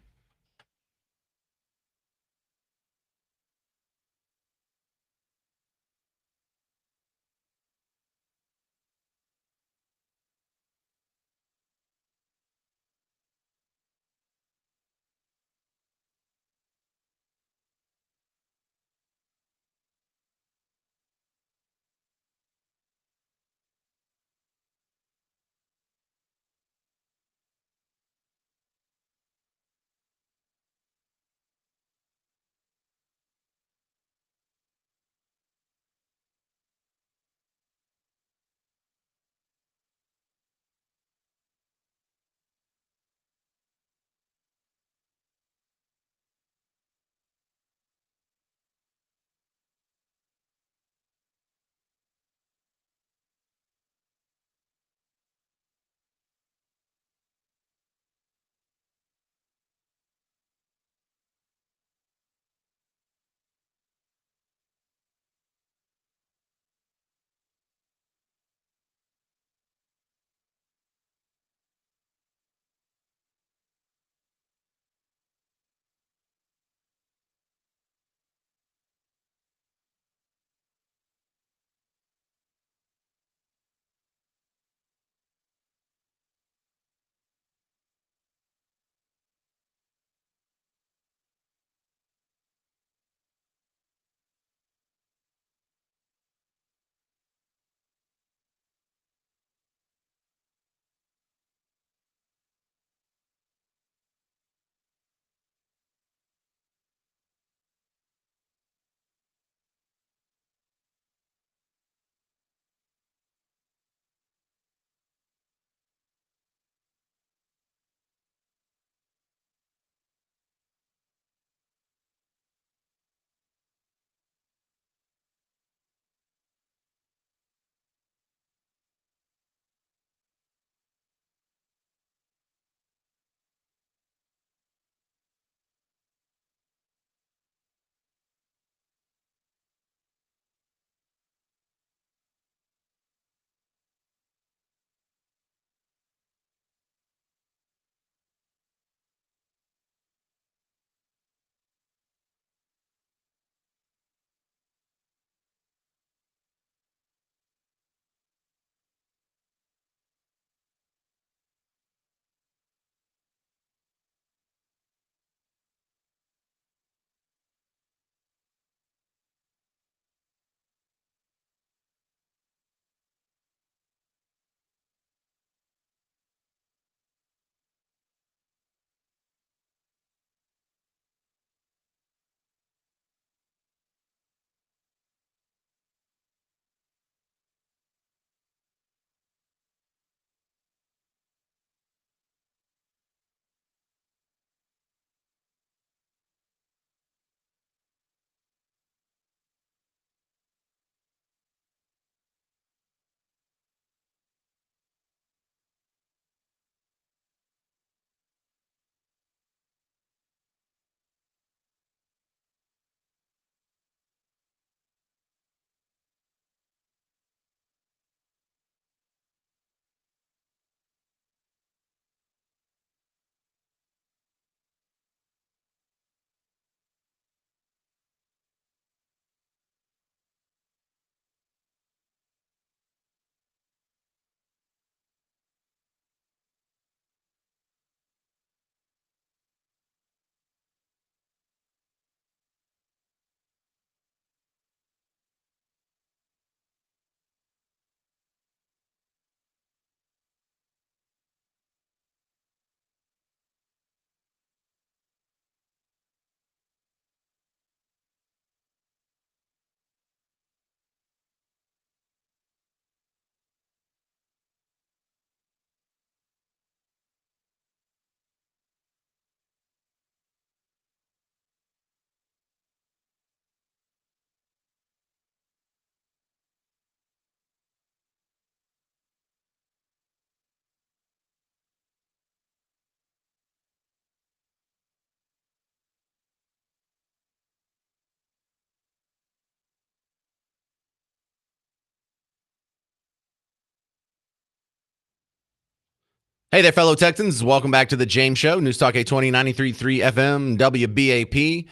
Hey there, fellow Texans. Welcome back to the James Show, News Talk 820, 93.3 FM, WBAP.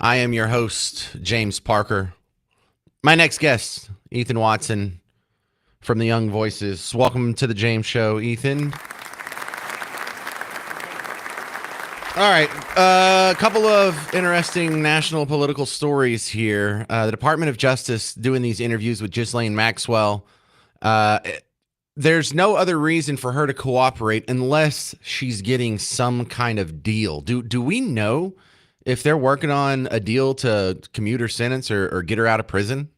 I am your host, James Parker. My next guest, Ethan Watson from the Young Voices. Welcome to the James Show, Ethan. All right, a couple of interesting national political stories here. The Department of Justice doing these interviews with Ghislaine Maxwell. There's no other reason for her to cooperate unless she's getting some kind of deal. Do we know if they're working on a deal to commute her sentence or get her out of prison?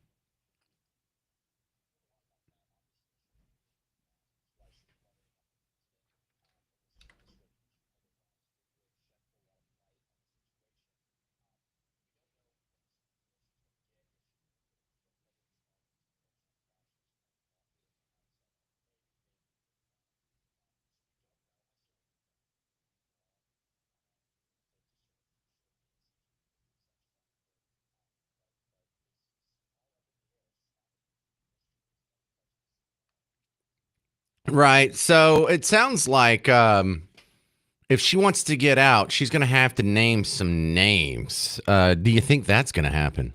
Right. So it sounds like if she wants to get out, she's going to have to name some names. Do you think that's going to happen?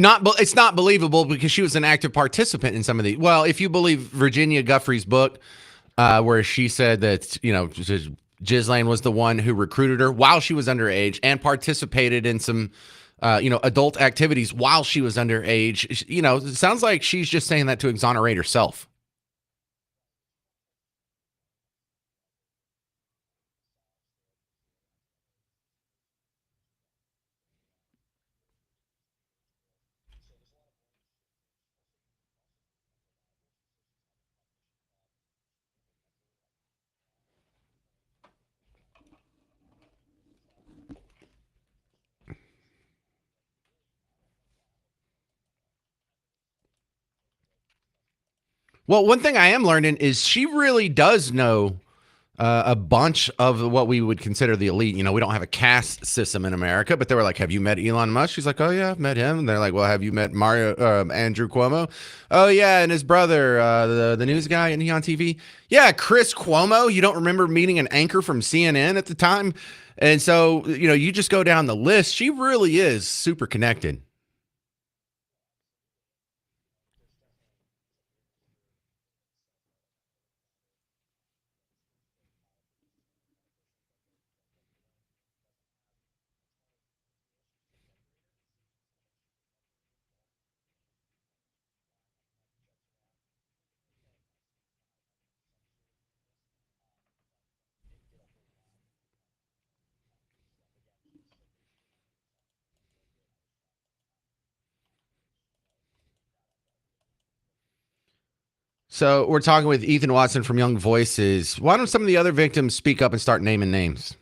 It's not believable because she was an active participant in some of the. Well, if you believe Virginia Guffrey's book, where she said that Ghislaine was the one who recruited her while she was underage and participated in some adult activities while she was underage. It sounds like she's just saying that to exonerate herself. Well, one thing I am learning is she really does know a bunch of what we would consider the elite. We don't have a caste system in America, but they were like, "Have you met Elon Musk?" She's like, "Oh yeah, I've met him." And they're like, "Well, have you met Andrew Cuomo?" "Oh yeah, and his brother, the news guy, and he on TV." "Yeah, Chris Cuomo." You don't remember meeting an anchor from CNN at the time, and so you just go down the list. She really is super connected. So we're talking with Ethan Watson from Young Voices. Why don't some of the other victims speak up and start naming names?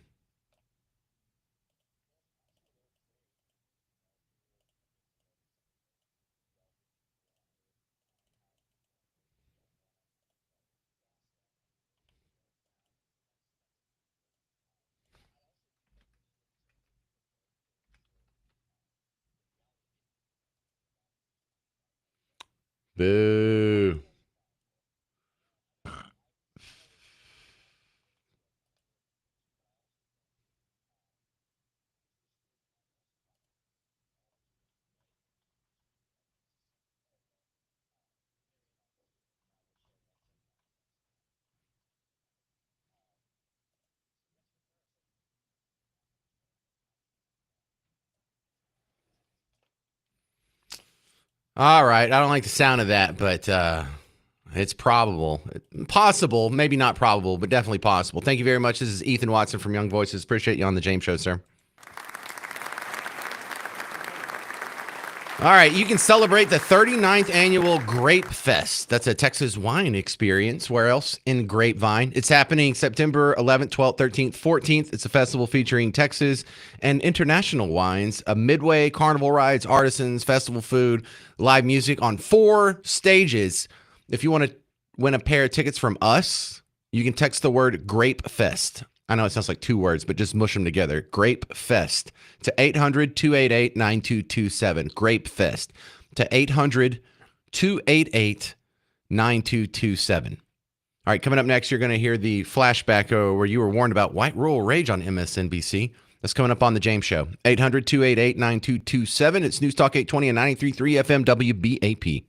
Boo. All right. I don't like the sound of that, but it's probable. Possible, maybe not probable, but definitely possible. Thank you very much. This is Ethan Watson from Young Voices. Appreciate you on the James Show, sir. All right, you can celebrate the 39th annual Grape Fest. That's a Texas wine experience. Where else? In Grapevine. It's happening September 11th, 12th, 13th, 14th. It's a festival featuring Texas and international wines, a midway, carnival rides, artisans, festival food, live music on 4 stages. If you want to win a pair of tickets from us, you can text the word Grape Fest. I know it sounds like 2 words, but just mush them together. Grape Fest to 800-288-9227. Grape Fest to 800-288-9227. All right, coming up next, you're going to hear the flashback where you were warned about white rural rage on MSNBC. That's coming up on The James Show. 800-288-9227. It's News Talk 820 and 93.3 FM WBAP.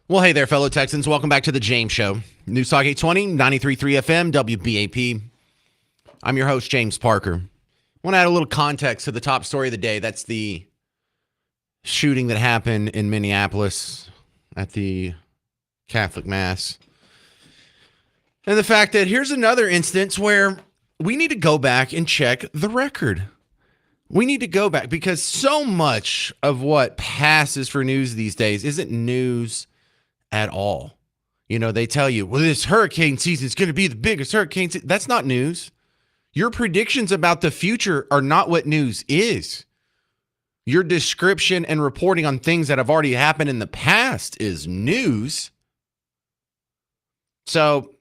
Well, hey there, fellow Texans. Welcome back to the James Show. News Talk 820, 93.3 FM, WBAP. I'm your host, James Parker. I want to add a little context to the top story of the day. That's the shooting that happened in Minneapolis at the Catholic Mass. And the fact that here's another instance where we need to go back and check the record. We need to go back because so much of what passes for news these days isn't news at all. You know, they tell you, well, this hurricane season is going to be the biggest hurricane season. That's not news. Your predictions about the future are not what news is. Your description and reporting on things that have already happened in the past is news. So,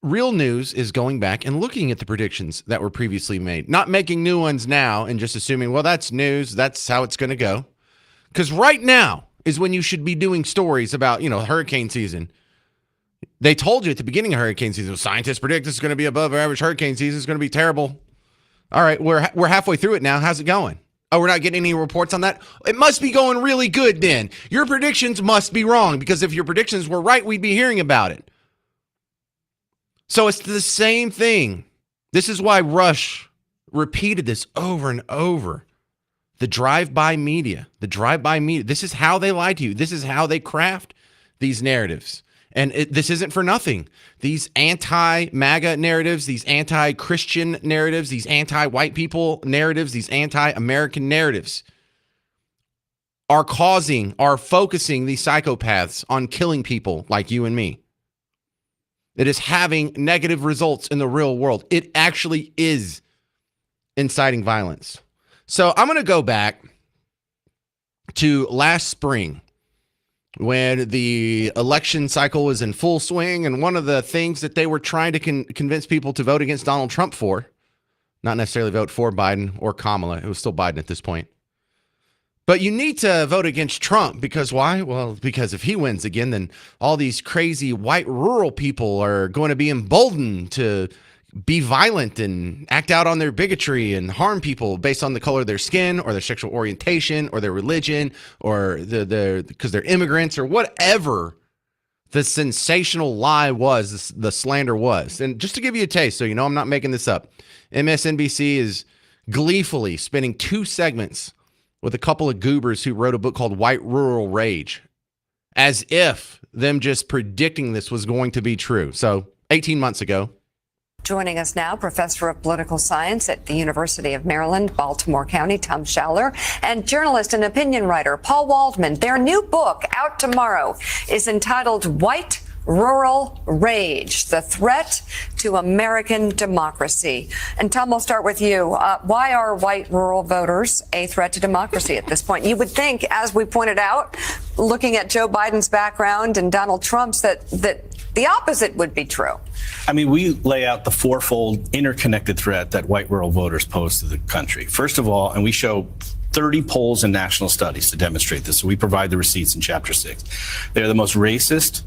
real news is going back and looking at the predictions that were previously made, not making new ones now and just assuming, well, that's news. That's how it's going to go. Because right now is when you should be doing stories about, hurricane season. They told you at the beginning of hurricane season, scientists predict this is going to be above average hurricane season. It's going to be terrible. All right, we're halfway through it now. How's it going? Oh, we're not getting any reports on that? It must be going really good then. Your predictions must be wrong, because if your predictions were right, we'd be hearing about it. So it's the same thing. This is why Rush repeated this over and over. The drive-by media. This is how they lie to you. This is how they craft these narratives. And this isn't for nothing. These anti-MAGA narratives, these anti-Christian narratives, these anti-white people narratives, these anti-American narratives are focusing these psychopaths on killing people like you and me. It is having negative results in the real world. It actually is inciting violence. So I'm going to go back to last spring when the election cycle was in full swing, and one of the things that they were trying to convince people to vote against Donald Trump for, not necessarily vote for Biden or Kamala, it was still Biden at this point, but you need to vote against Trump because why? Well, because if he wins again, then all these crazy white rural people are going to be emboldened to be violent and act out on their bigotry and harm people based on the color of their skin or their sexual orientation or their religion or because they're immigrants or whatever the sensational lie was, the slander was. And just to give you a taste, so you know I'm not making this up, MSNBC is gleefully spinning 2 segments with a couple of goobers who wrote a book called White Rural Rage, as if them just predicting this was going to be true. So 18 months ago. Joining us now, Professor of Political Science at the University of Maryland, Baltimore County, Tom Schaller, and journalist and opinion writer Paul Waldman. Their new book, out tomorrow, is entitled White Rural Rage, The Threat to American Democracy. And Tom, I'll start with you. Why are white rural voters a threat to democracy at this point? You would think, as we pointed out, looking at Joe Biden's background and Donald Trump's, that the opposite would be true. I mean, we lay out the fourfold interconnected threat that white rural voters pose to the country. First of all, and we show 30 polls and national studies to demonstrate this. So we provide the receipts in Chapter 6. They're the most racist,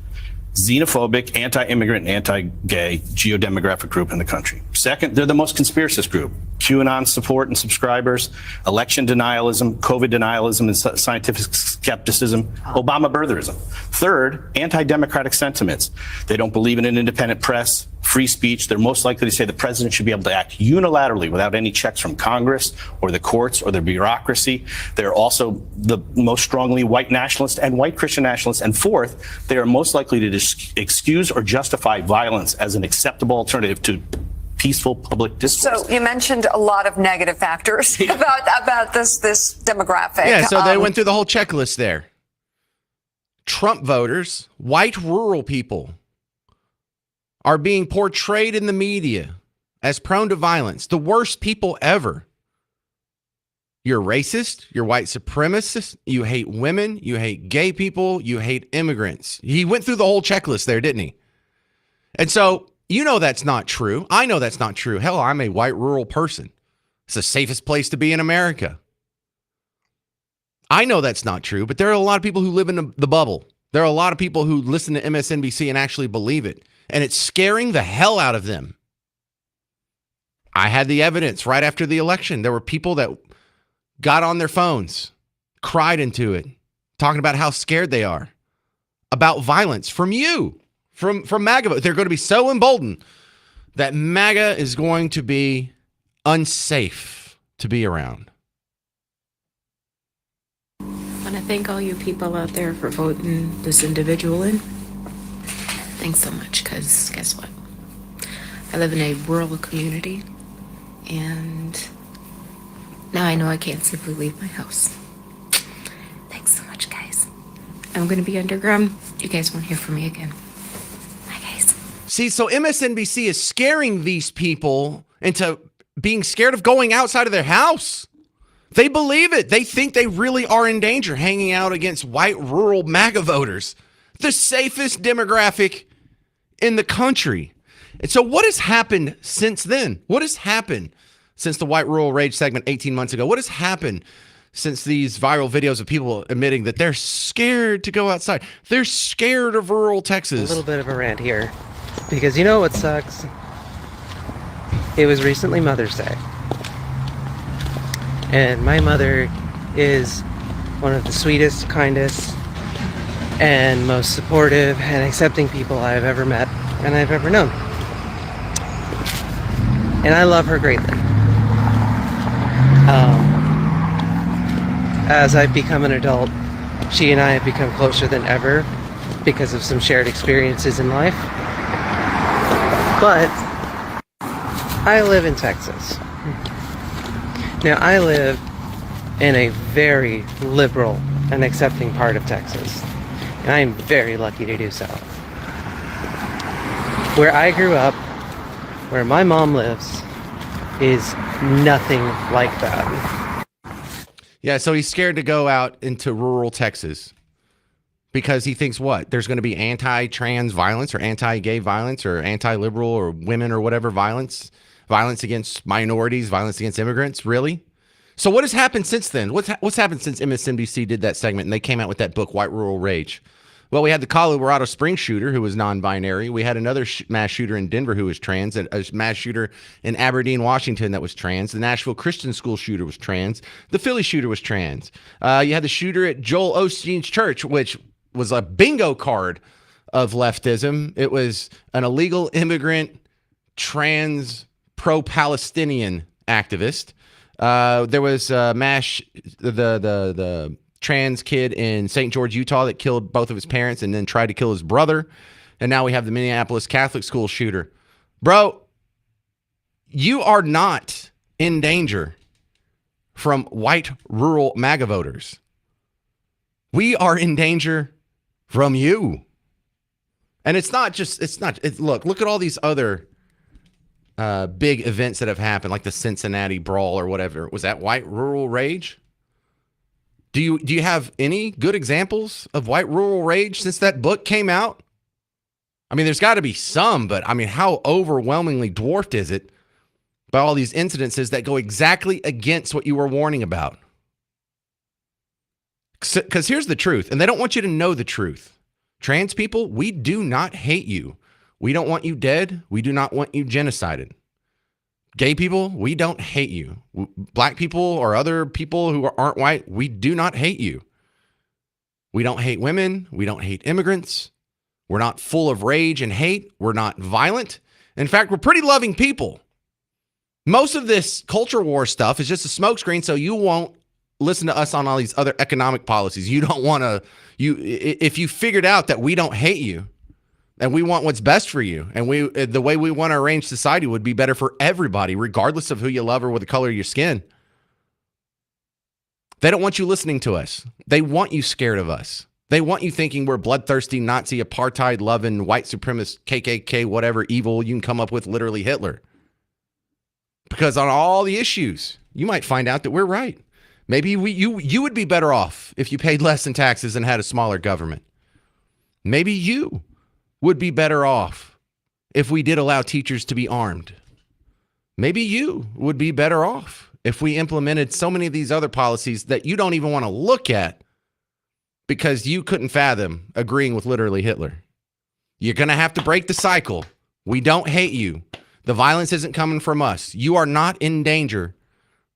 xenophobic, anti-immigrant, and anti-gay geodemographic group in the country. Second, they're the most conspiracist group. QAnon support and subscribers, election denialism, COVID denialism and scientific skepticism, Obama birtherism. Third, anti-democratic sentiments. They don't believe in an independent press, free speech. They're most likely to say the president should be able to act unilaterally without any checks from Congress or the courts or the bureaucracy. They're also the most strongly white nationalist and white Christian nationalists. And fourth, they are most likely to excuse or justify violence as an acceptable alternative to peaceful public discourse. So you mentioned a lot of negative factors about this demographic. Yeah, so they went through the whole checklist there. Trump voters, white rural people, are being portrayed in the media as prone to violence, the worst people ever. You're racist, you're white supremacist, you hate women, you hate gay people, you hate immigrants. He went through the whole checklist there, didn't he? And so, you know that's not true. I know that's not true. Hell, I'm a white rural person. It's the safest place to be in America. I know that's not true, but there are a lot of people who live in the bubble. There are a lot of people who listen to MSNBC and actually believe it. And it's scaring the hell out of them. I had the evidence right after the election. There were people that got on their phones, cried into it, talking about how scared they are. about violence from you, from MAGA. They're going to be so emboldened that MAGA is going to be unsafe to be around. I want to thank all you people out there for voting this individual in. Thanks so much, because guess what? I live in a rural community, and now I know I can't simply leave my house. Thanks so much, guys. I'm going to be underground. You guys won't hear from me again. Bye, guys. See, so MSNBC is scaring these people into being scared of going outside of their house. They believe it. They think they really are in danger hanging out against white rural MAGA voters, the safest demographic in the country. And so what has happened since then? What has happened since the White Rural Rage segment 18 months ago? What has happened since these viral videos of people admitting that they're scared to go outside? They're scared of rural Texas. A little bit of a rant here, because you know what sucks? It was recently Mother's Day. And my mother is one of the sweetest, kindest, and most supportive and accepting people I've ever met and I've ever known. And I love her greatly. As I've become an adult, she and I have become closer than ever because of some shared experiences in life. But I live in Texas. Now, I live in a very liberal and accepting part of Texas, and I am very lucky to do so. Where I grew up, where my mom lives, is nothing like that. Yeah, so he's scared to go out into rural Texas because he thinks what? There's going to be anti-trans violence or anti-gay violence or anti-liberal or women or whatever violence against minorities, violence against immigrants. Really? So what has happened since then? What's happened since MSNBC did that segment and they came out with that book, White Rural Rage? Well, we had the Colorado Springs shooter who was non-binary. We had another mass shooter in Denver who was trans, a mass shooter in Aberdeen, Washington that was trans. The Nashville Christian School shooter was trans. The Philly shooter was trans. You had the shooter at Joel Osteen's church, which was a bingo card of leftism. It was an illegal immigrant, trans, pro-Palestinian activist. There was the trans kid in St. George, Utah that killed both of his parents and then tried to kill his brother. And now we have the Minneapolis Catholic school shooter. Bro, you are not in danger from white rural MAGA voters. We are in danger from you. And look at all these other big events that have happened, like the Cincinnati brawl or whatever. Was that white rural rage? Do you have any good examples of white rural rage since that book came out? I mean, there's got to be some, but I mean, how overwhelmingly dwarfed is it by all these incidences that go exactly against what you were warning about? Because here's the truth, and they don't want you to know the truth. Trans people, we do not hate you. We don't want you dead. We do not want you genocided. Gay people, we don't hate you. Black people or other people who aren't white, we do not hate you. We don't hate women. We don't hate immigrants. We're not full of rage and hate. We're not violent. In fact, we're pretty loving people. Most of this culture war stuff is just a smokescreen so you won't listen to us on all these other economic policies. You don't want to, if you figured out that we don't hate you, and we want what's best for you. And the way we want to arrange society would be better for everybody, regardless of who you love or what the color of your skin. They don't want you listening to us. They want you scared of us. They want you thinking we're bloodthirsty, Nazi, apartheid-loving, white supremacist, KKK, whatever evil you can come up with, literally Hitler. Because on all the issues, you might find out that we're right. Maybe you would be better off if you paid less in taxes and had a smaller government. Maybe you would be better off if we did allow teachers to be armed. Maybe you would be better off if we implemented so many of these other policies that you don't even want to look at because you couldn't fathom agreeing with literally Hitler. You're going to have to break the cycle. We don't hate you. The violence isn't coming from us. You are not in danger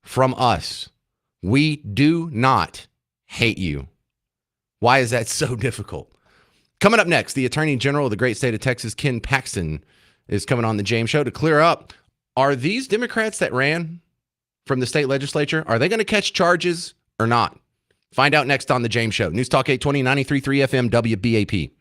from us. We do not hate you. Why is that so difficult? Coming up next, the Attorney General of the great state of Texas, Ken Paxton, is coming on the James Show to clear up. Are these Democrats that ran from the state legislature, are they going to catch charges or not? Find out next on the James Show. News Talk 820, 93.3 FM, WBAP.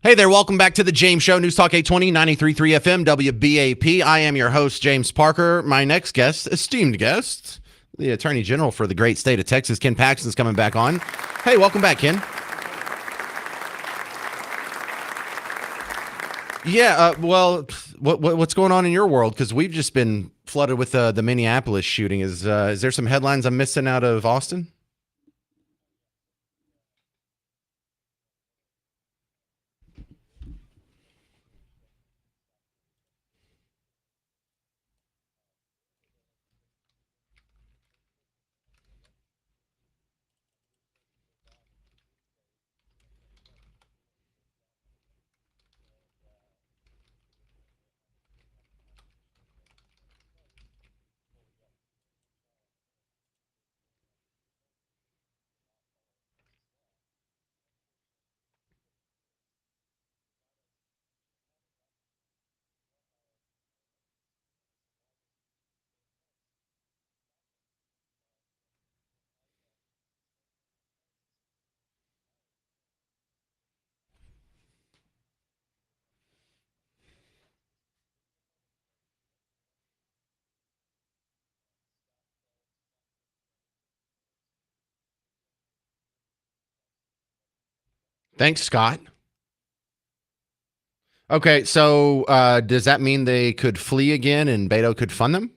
Hey there, welcome back to the James Show, News Talk 820, 93.3 FM, WBAP. I am your host, James Parker. My next guest, esteemed guest, the Attorney General for the great state of Texas, Ken Paxton's coming back on. Hey, welcome back, Ken. Yeah, what's going on in your world? Because we've just been flooded with the Minneapolis shooting. Is there some headlines I'm missing out of Austin? Thanks, Scott. Okay, so does that mean they could flee again and Beto could fund them?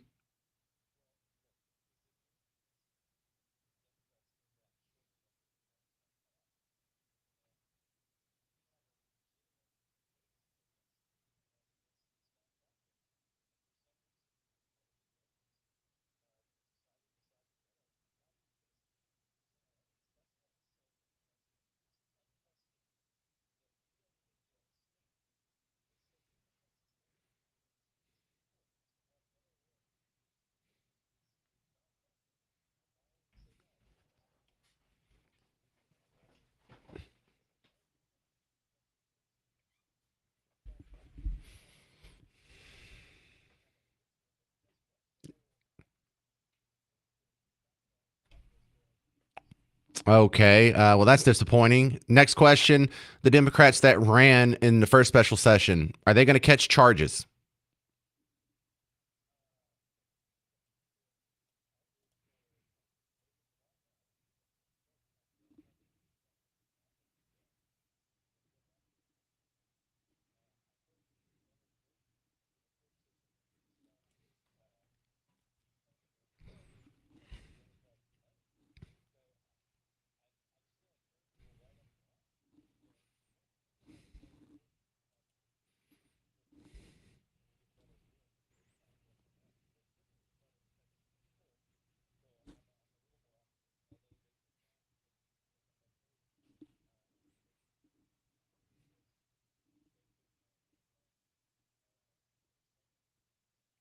Okay, well, that's disappointing. Next question. The Democrats that ran in the first special session, are they going to catch charges?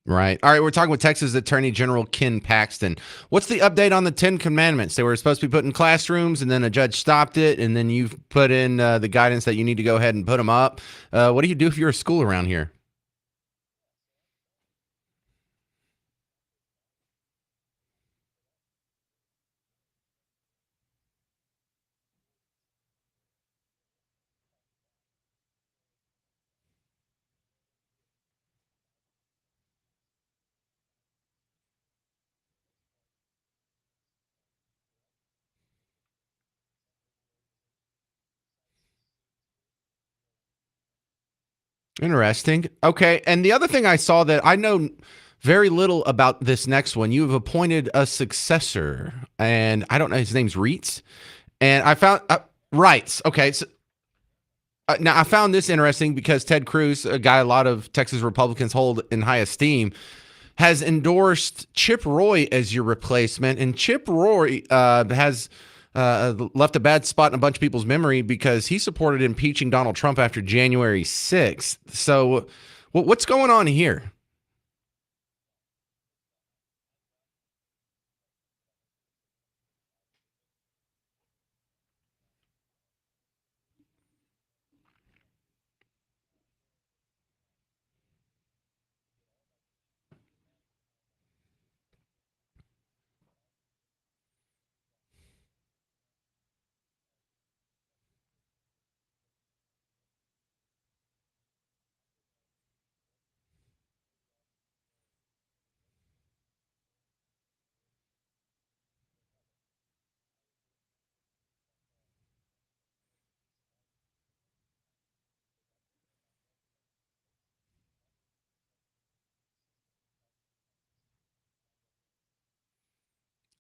Right. All right. We're talking with Texas Attorney General Ken Paxton. What's the update on the 10 Commandments? They were supposed to be put in classrooms, and then a judge stopped it, and then you've put in the guidance that you need to go ahead and put them up. What do you do if you're a school around here? Interesting. Okay. And the other thing I saw that I know very little about this next one, you have appointed a successor, and I don't know, his name's Reitz. And I found Rights. Okay. So now I found this interesting because Ted Cruz, a guy a lot of Texas Republicans hold in high esteem, has endorsed Chip Roy as your replacement. And Chip Roy has left a bad spot in a bunch of people's memory because he supported impeaching Donald Trump after January 6th. So what's going on here?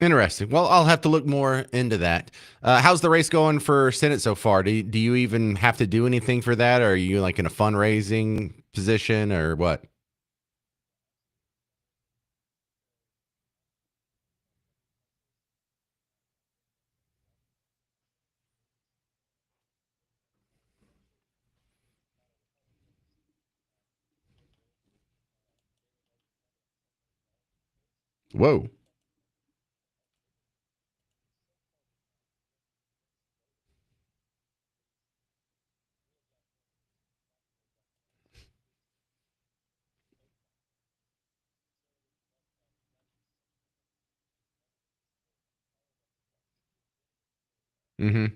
Interesting. Well, I'll have to look more into that. How's the race going for Senate so far? Do you even have to do anything for that? Or are you like in a fundraising position or what? Whoa. Mm-hmm.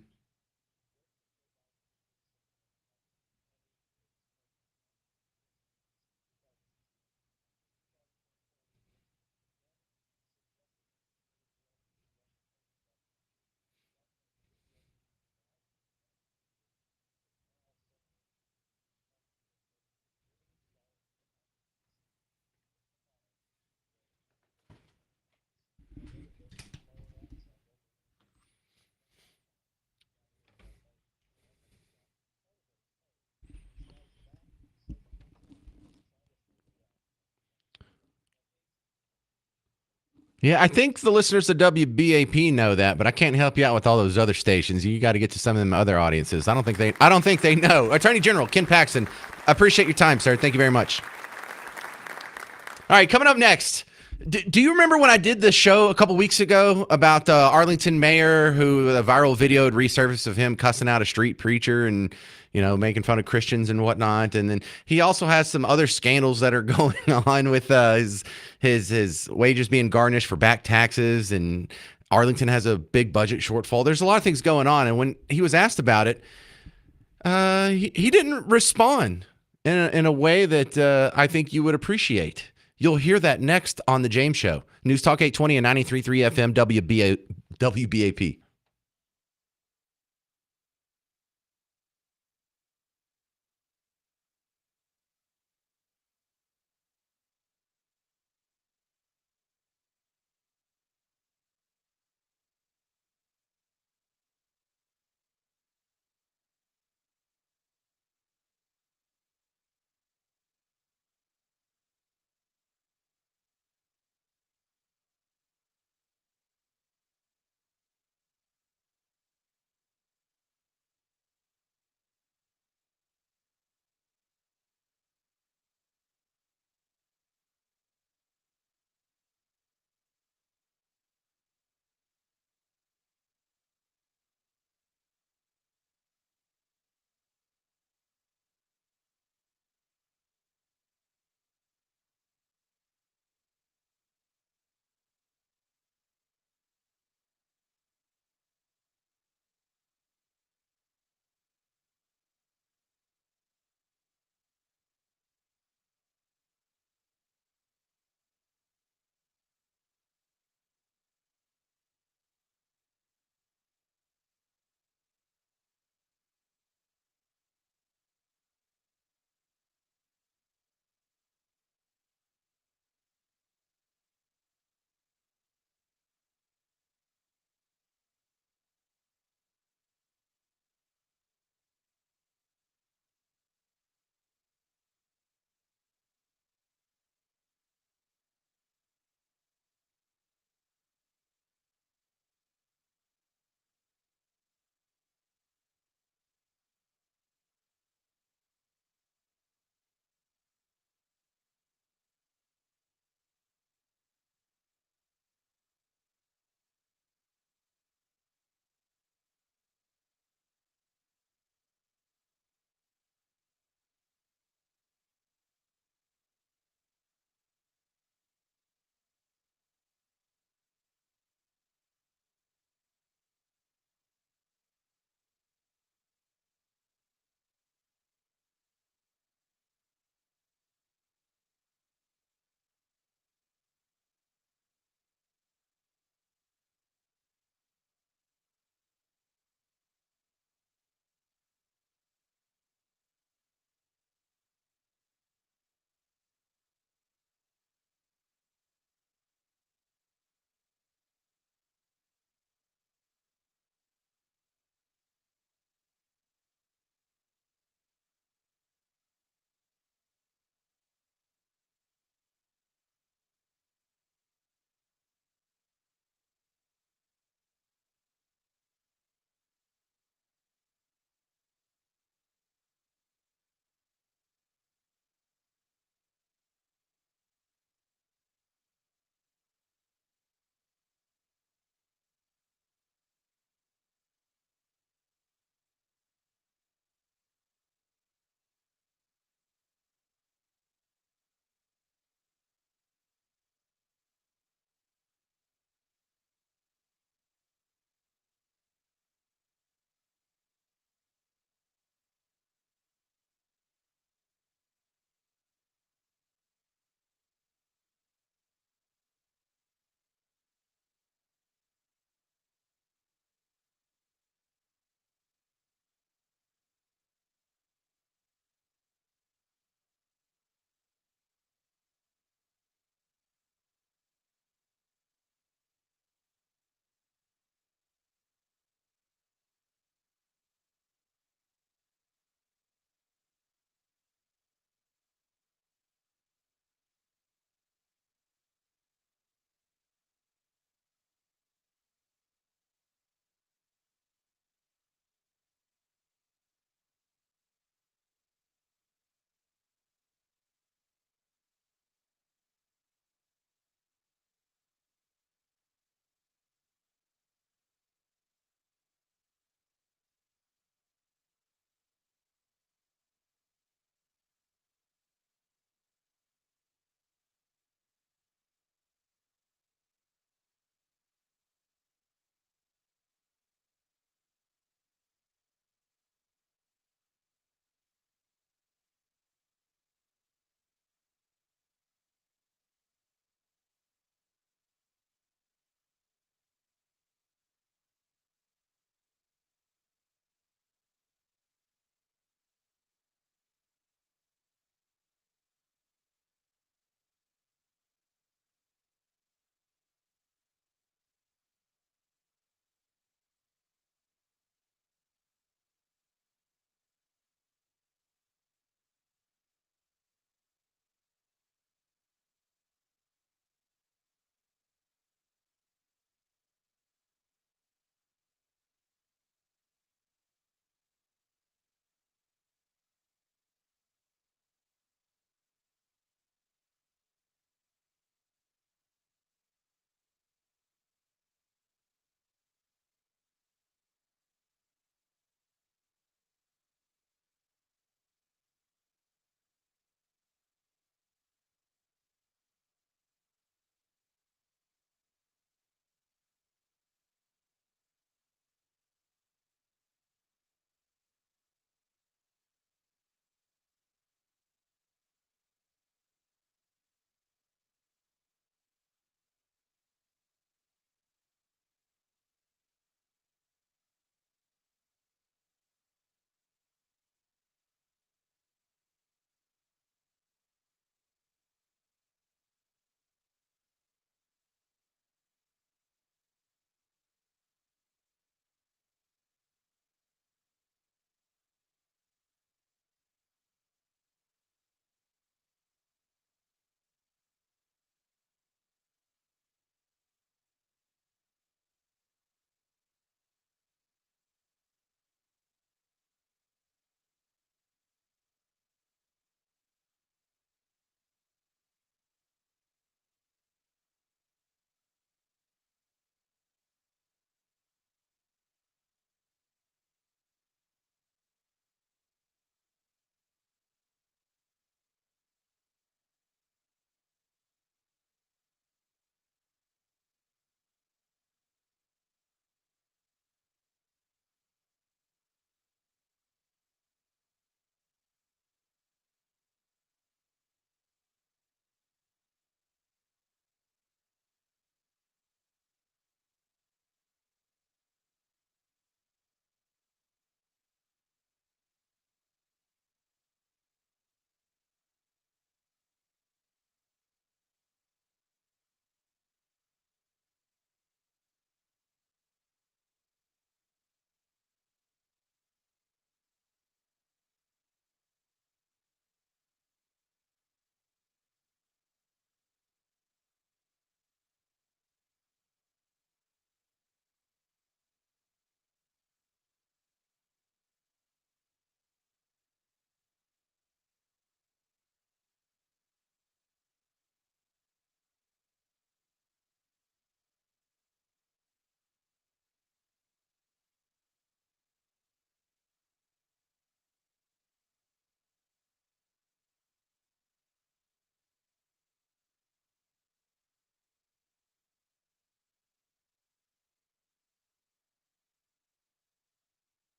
Yeah, I think the listeners of WBAP know that, but I can't help you out with all those other stations. You got to get to some of them other audiences. I don't think they know. Attorney General Ken Paxton, I appreciate your time, sir. Thank you very much. All right, coming up next. Do you remember when I did the show a couple weeks ago about the Arlington mayor who a viral video had resurfaced of him cussing out a street preacher and making fun of Christians and whatnot? And then he also has some other scandals that are going on with his wages being garnished for back taxes, and Arlington has a big budget shortfall. There's a lot of things going on, and when he was asked about it, he didn't respond in a way that I think you would appreciate. You'll hear that next on The James Show. News Talk 820 and 93.3 FM WBAP.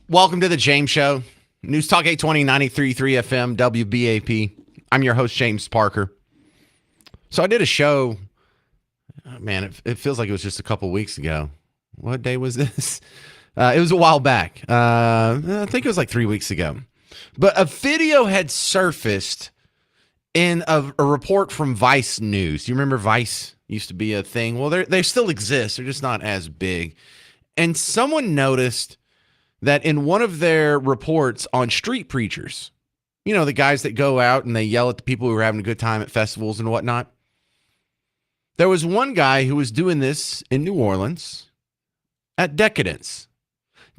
Welcome to the James Show. News Talk 820 93.3 FM WBAP. I'm your host, James Parker. So I did a show. Oh, man, it feels like it was just a couple weeks ago. What day was this? It was a while back. I think it was like 3 weeks ago. But a video had surfaced in a report from Vice News. You remember Vice used to be a thing? Well, they still exist. They're just not as big. And someone noticed that in one of their reports on street preachers, you know, the guys that go out and they yell at the people who are having a good time at festivals and whatnot, there was one guy who was doing this in New Orleans at Decadence.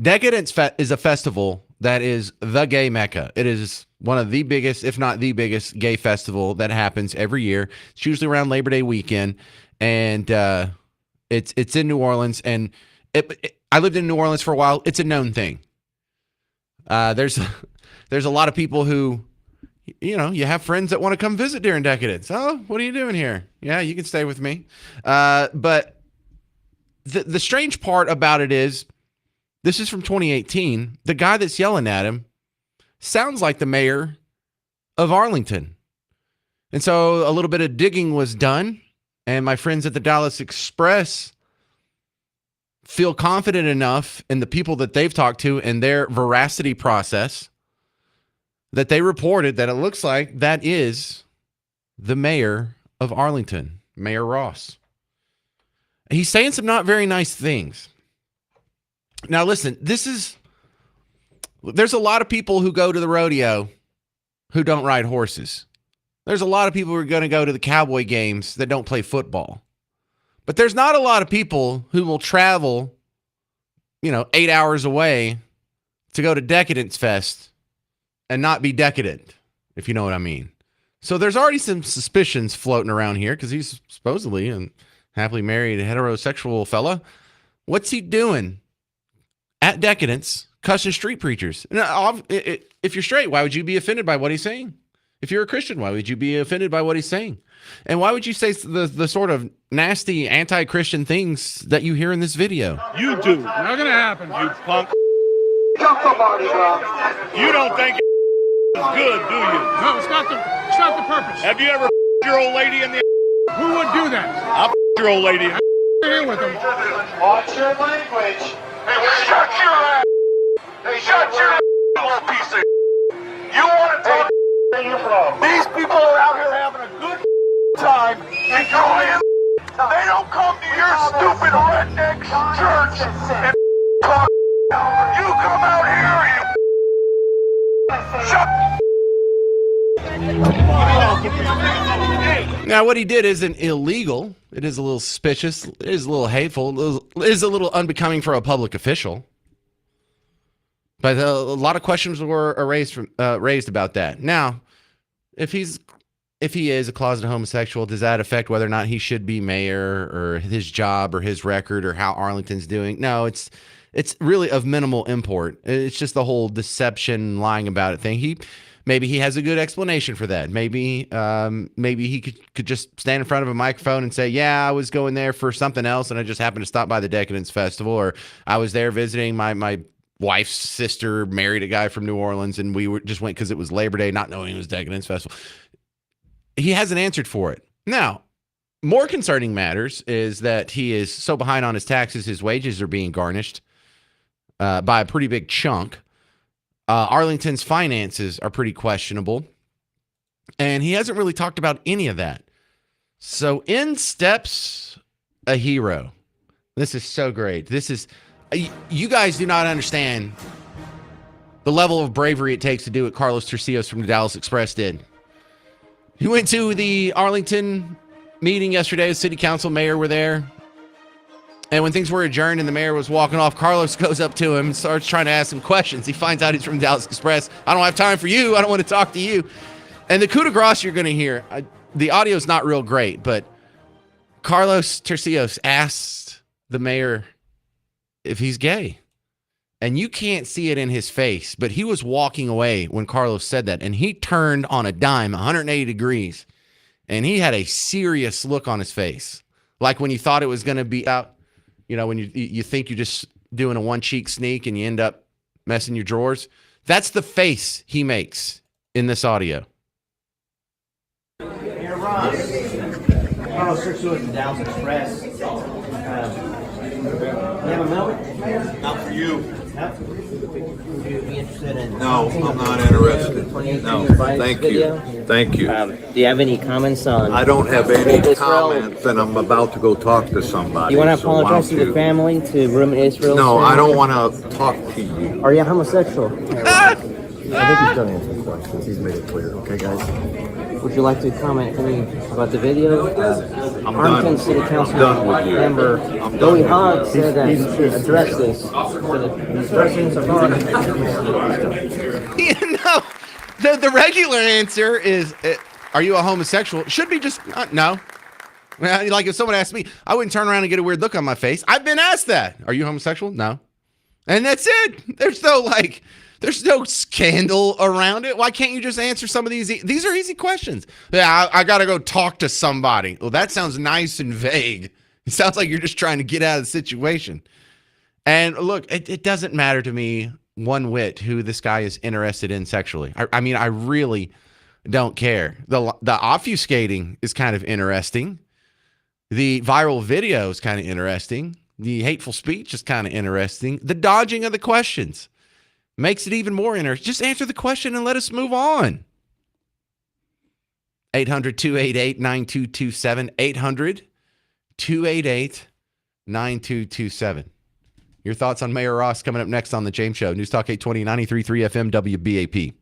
Decadence is a festival that is the gay mecca. It is one of the biggest, if not the biggest, gay festival that happens every year. It's usually around Labor Day weekend, and it's in New Orleans. And I lived in New Orleans for a while. It's a known thing. There's a lot of people who, you know, you have friends that want to come visit during Decadence. Oh, what are you doing here? Yeah, you can stay with me. But the strange part about it is, this is from 2018. The guy that's yelling at him sounds like the mayor of Arlington. And so a little bit of digging was done, and my friends at the Dallas Express feel confident enough in the people that they've talked to and their veracity process that they reported that it looks like that is the mayor of Arlington, Mayor Ross. He's saying some not very nice things. Now, listen, there's a lot of people who go to the rodeo who don't ride horses. There's a lot of people who are going to go to the Cowboy games that don't play football. But there's not a lot of people who will travel, 8 hours away to go to Decadence Fest and not be decadent, if you know what I mean. So there's already some suspicions floating around here because he's supposedly a happily married heterosexual fella. What's he doing at Decadence cussing street preachers? Now, if you're straight, why would you be offended by what he's saying? If you're a Christian, why would you be offended by what he's saying? And why would you say the sort of nasty anti-Christian things that you hear in this video? You do. Not gonna happen, you punk. You don't think it's good, do you? No, it's not the purpose. Have you ever your old lady in the? Who would do that? I'll your old lady. In with them. Watch your language. Hey, shut your ass. Hey, shut your ass, you little piece of. You want to talk? These people are out here having a good time and they don't come to your stupid redneck church and talk. You come out here and you shut. Now, what he did isn't illegal. It is a little suspicious. It is a little hateful. It is a little unbecoming for a public official. But a lot of questions were raised about that. Now, if he is a closeted homosexual, does that affect whether or not he should be mayor or his job or his record or how Arlington's doing? No, it's really of minimal import. It's just the whole deception, lying about it thing. Maybe he has a good explanation for that. Maybe he could just stand in front of a microphone and say, yeah, I was going there for something else and I just happened to stop by the Decadence Festival, or I was there visiting my wife's sister married a guy from New Orleans and just went because it was Labor Day, not knowing it was Decadence Festival. He hasn't answered for it. Now, more concerning matters is that he is so behind on his taxes, his wages are being garnished by a pretty big chunk. Arlington's finances are pretty questionable. And he hasn't really talked about any of that. So in steps a hero. This is so great. You guys do not understand the level of bravery it takes to do what Carlos Tercios from the Dallas Express did. He went to the Arlington meeting yesterday. The city council, mayor were there. And when things were adjourned and the mayor was walking off, Carlos goes up to him and starts trying to ask him questions. He finds out he's from Dallas Express. I don't have time for you. I don't want to talk to you. And the coup de grace you're going to hear, the audio is not real great, but Carlos Tercios asked the mayor if he's gay. And you can't see it in his face, but he was walking away when Carlos said that. And he turned on a dime, 180 degrees. And he had a serious look on his face. Like when you thought it was going to be out, when you think you're just doing a one cheek sneak and you end up mess in your drawers. That's the face he makes in this audio. Hey, Ross. Carl Sirksu at the Dallas Express. You have a milk? Not for you. No? Would you be interested in? No, I'm not interested. No, thank you. Thank you. Do you have any comments on? I don't have any Israel? comments, and I'm about to go talk to somebody. You want to so why apologize to don't the you- family, to Room Israel? No, I don't want to talk to you. Are you homosexual? I think he's done answering questions. He's made it clear. Okay, guys? Would you like to comment about the video? I'm Arlington done. City Council I'm done with you. member I'm Joey done. Hogg said that address this. You know, the regular answer is, are you a homosexual? Should be just, no. Well, like if someone asked me, I wouldn't turn around and get a weird look on my face. I've been asked that. Are you homosexual? No. And that's it. There's no scandal around it. Why can't you just answer some of these? These are easy questions. Yeah, I got to go talk to somebody. Well, that sounds nice and vague. It sounds like you're just trying to get out of the situation. And look, it doesn't matter to me one whit who this guy is interested in sexually. I mean, I really don't care. The obfuscating is kind of interesting. The viral video is kind of interesting. The hateful speech is kind of interesting. The dodging of the questions makes it even more interesting. Just answer the question and let us move on. 800-288-9227. 800-288-9227. Your thoughts on Mayor Ross coming up next on The James Show. News Talk 820, 93.3 FM, WBAP.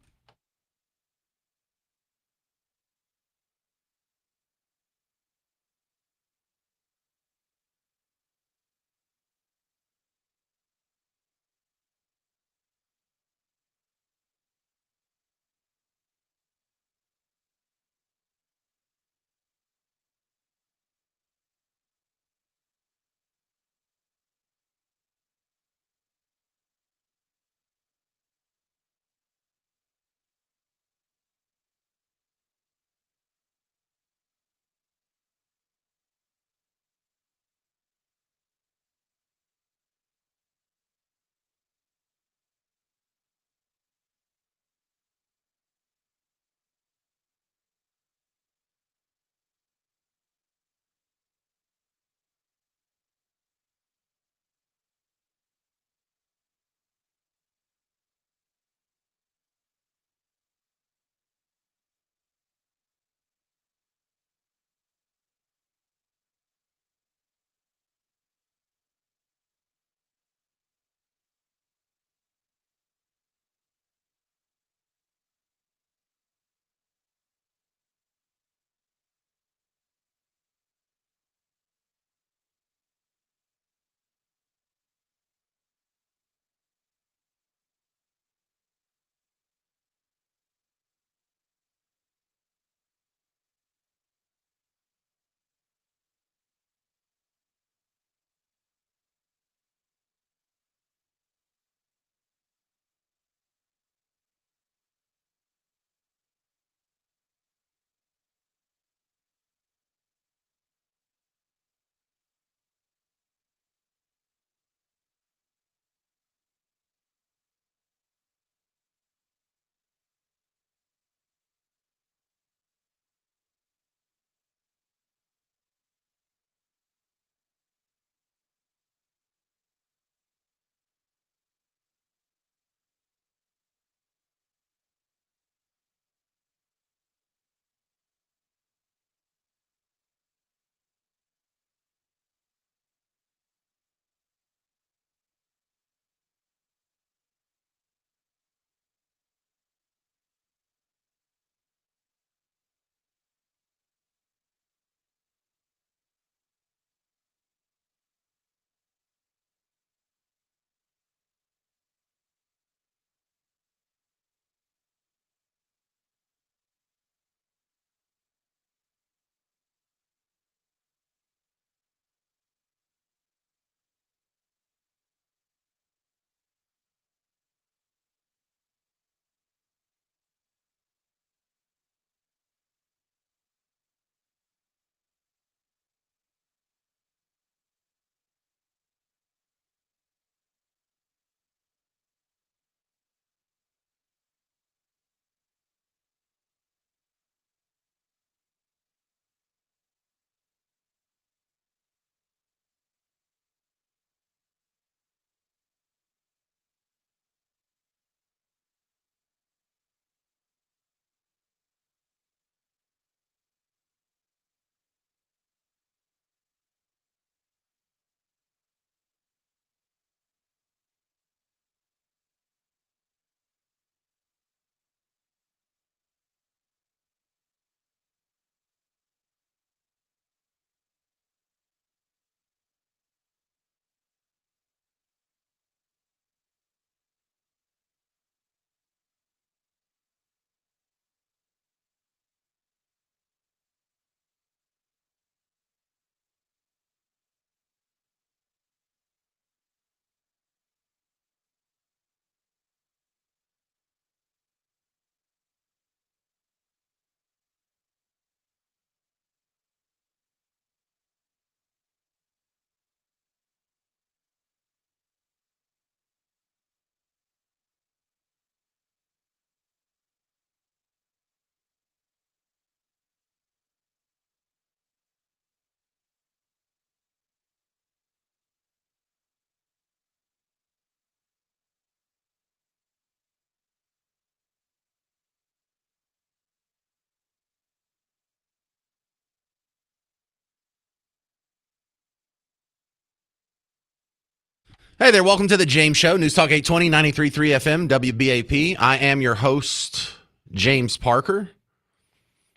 Hey there, welcome to the James Show, News Talk 820, 93.3 FM, WBAP. I am your host, James Parker.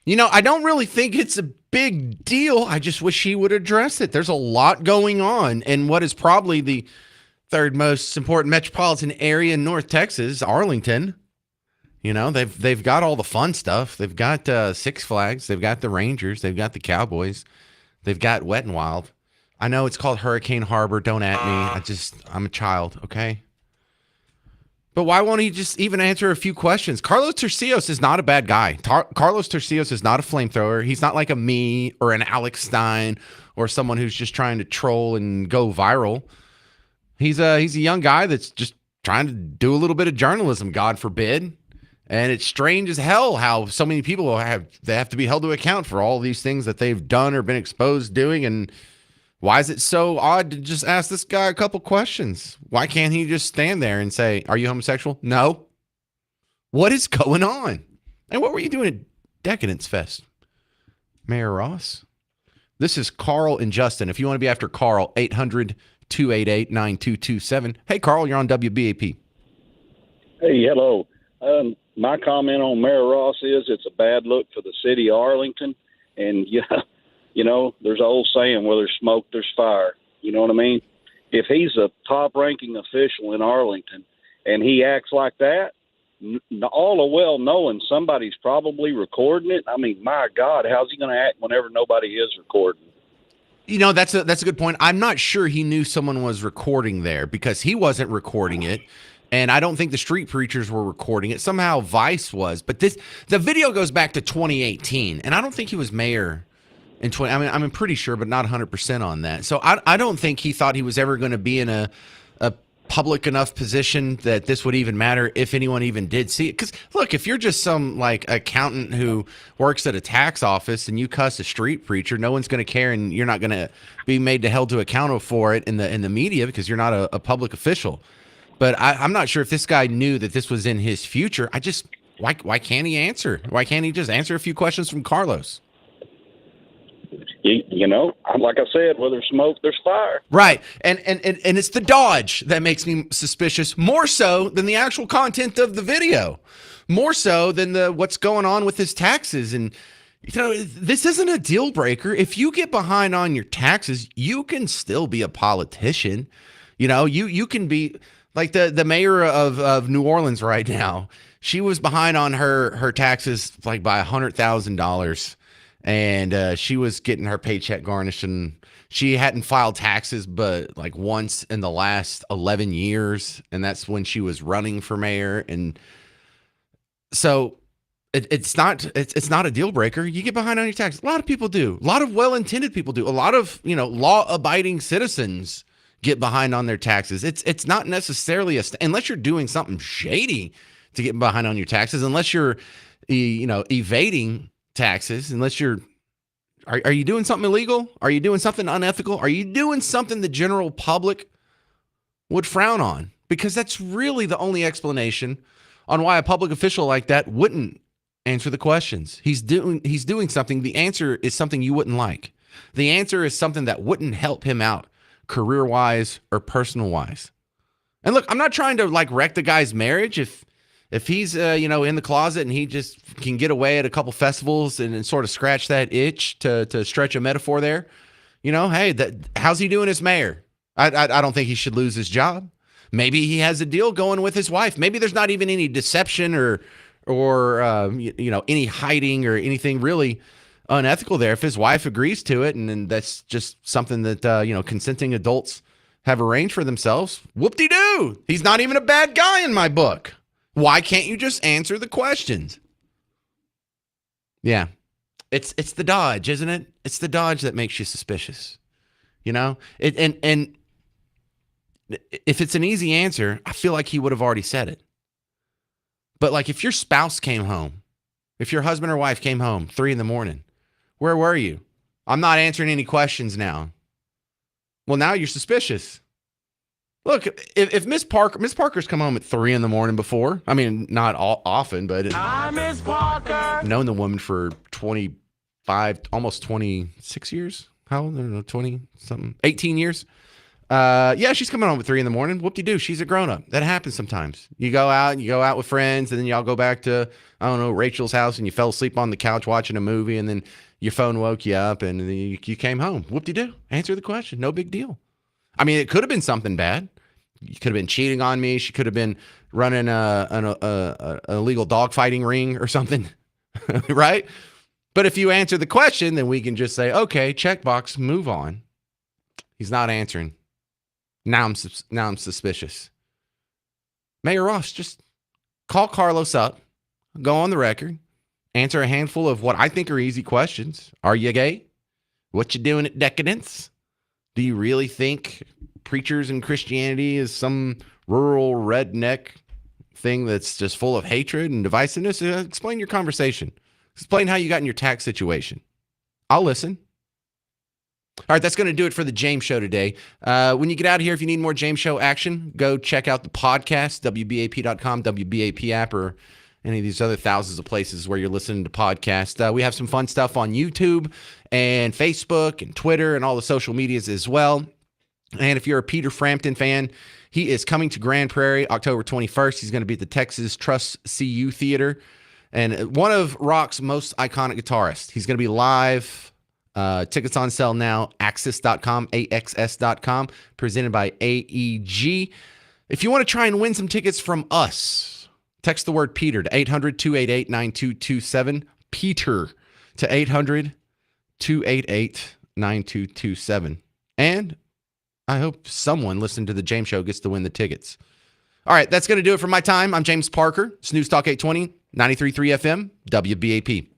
You know, I don't really think it's a big deal. I just wish he would address it. There's a lot going on in what is probably the third most important metropolitan area in North Texas, Arlington. You know, they've got all the fun stuff. They've got Six Flags. They've got the Rangers. They've got the Cowboys. They've got Wet and Wild. I know it's called Hurricane Harbor. Don't at me. I'm a child, okay? But why won't he just even answer a few questions? Carlos Tercios is not a bad guy. Carlos Tercios is not a flamethrower. He's not like a me or an Alex Stein or someone who's just trying to troll and go viral. He's a young guy that's just trying to do a little bit of journalism, God forbid. And it's strange as hell how so many people have to be held to account for all these things that they've done or been exposed doing. And why is it so odd to just ask this guy a couple questions? Why can't he just stand there and say, "Are you homosexual?" No. What is going on? And what were you doing at Decadence Fest, Mayor Ross? This is Carl and Justin. If you want to be after Carl, 800-288-9227. Hey, Carl, you're on WBAP. Hey, hello. My comment on Mayor Ross is it's a bad look for the city of Arlington. And, you know, there's an old saying, where there's smoke, there's fire. You know what I mean? If he's a top-ranking official in Arlington and he acts like that, all the well knowing somebody's probably recording it. I mean, my God, how's he going to act whenever nobody is recording? You know, that's a good point. I'm not sure he knew someone was recording there because he wasn't recording it. And I don't think the street preachers were recording it. Somehow Vice was. But the video goes back to 2018. And I don't think he was mayor in 20. I mean, I'm pretty sure, but not 100% on that. So I don't think he thought he was ever going to be in a public enough position that this would even matter if anyone even did see it. Because look, if you're just some like accountant who works at a tax office and you cuss a street preacher, no one's going to care, and you're not going to be made to held to account for it in the media because you're not a public official. But I'm not sure if this guy knew that this was in his future. Why can't he answer? Why can't he just answer a few questions from Carlos? You know, like I said, where there's smoke, there's fire. Right. And it's the dodge that makes me suspicious, more so than the actual content of the video, more so than what's going on with his taxes. And, you know, this isn't a deal breaker. If you get behind on your taxes, you can still be a politician. You know, you can be like the mayor of New Orleans right now. She was behind on her taxes like by $100,000. And she was getting her paycheck garnished, and she hadn't filed taxes but like once in the last 11 years, and that's when she was running for mayor. And so it's not a deal breaker. You get behind on your taxes. A lot of people do. A lot of well-intended people do. A lot of, you know, law-abiding citizens get behind on their taxes. It's not necessarily unless you're doing something shady to get behind on your taxes, unless you're, you know, evading taxes, unless you're are you doing something illegal? Are you doing something unethical? Are you doing something the general public would frown on? Because that's really the only explanation on why a public official like that wouldn't answer the questions. He's doing something. The answer is something you wouldn't like. The answer is something that wouldn't help him out career-wise or personal-wise. And look, I'm not trying to like wreck the guy's marriage. If he's, you know, in the closet and he just can get away at a couple festivals and sort of scratch that itch to stretch a metaphor there, you know, hey, how's he doing as mayor? I don't think he should lose his job. Maybe he has a deal going with his wife. Maybe there's not even any deception or you know, any hiding or anything really unethical there. If his wife agrees to it and that's just something that, you know, consenting adults have arranged for themselves, whoop-de-doo. He's not even a bad guy in my book. Why can't you just answer the questions? Yeah. It's the dodge, isn't it? It's the dodge that makes you suspicious. You know? And if it's an easy answer, I feel like he would have already said it. But like if your spouse came home, if your husband or wife came home 3 a.m, where were you? I'm not answering any questions now. Well, now you're suspicious. Look, if Miss Parker's come home at 3 a.m. before, I mean, not often, but Miss Parker. Known the woman for 25, almost 26 years. How old? I don't know, 20 something, 18 years. Yeah, she's coming home at 3 a.m. Whoop-de-doo, she's a grown-up. That happens sometimes. You go out with friends, and then y'all go back to, I don't know, Rachel's house, and you fell asleep on the couch watching a movie, and then your phone woke you up, and then you came home. Whoop-de-doo. Answer the question. No big deal. I mean, it could have been something bad. You could have been cheating on me. She could have been running an illegal dogfighting ring or something, right? But if you answer the question, then we can just say, okay, checkbox, move on. He's not answering. Now I'm suspicious. Mayor Ross, just call Carlos up, go on the record, answer a handful of what I think are easy questions. Are you gay? What you doing at Decadence? Do you really think preachers and Christianity is some rural redneck thing that's just full of hatred and divisiveness? Explain your conversation. Explain how you got in your tax situation. I'll listen. All right, that's going to do it for the James Show today. When you get out of here, if you need more James Show action, go check out the podcast, WBAP.com, WBAP app, or any of these other thousands of places where you're listening to podcasts. We have some fun stuff on YouTube and Facebook and Twitter and all the social medias as well. And if you're a Peter Frampton fan, he is coming to Grand Prairie October 21st. He's going to be at the Texas Trust CU Theater. And one of rock's most iconic guitarists. He's going to be live. Tickets on sale now, axs.com, AXS.com, presented by AEG. If you want to try and win some tickets from us, text the word Peter to 800-288-9227. Peter to 800-288-9227. And I hope someone listening to the James Show gets to win the tickets. All right, that's going to do it for my time. I'm James Parker, Snooze Talk 820, 93.3 FM, WBAP.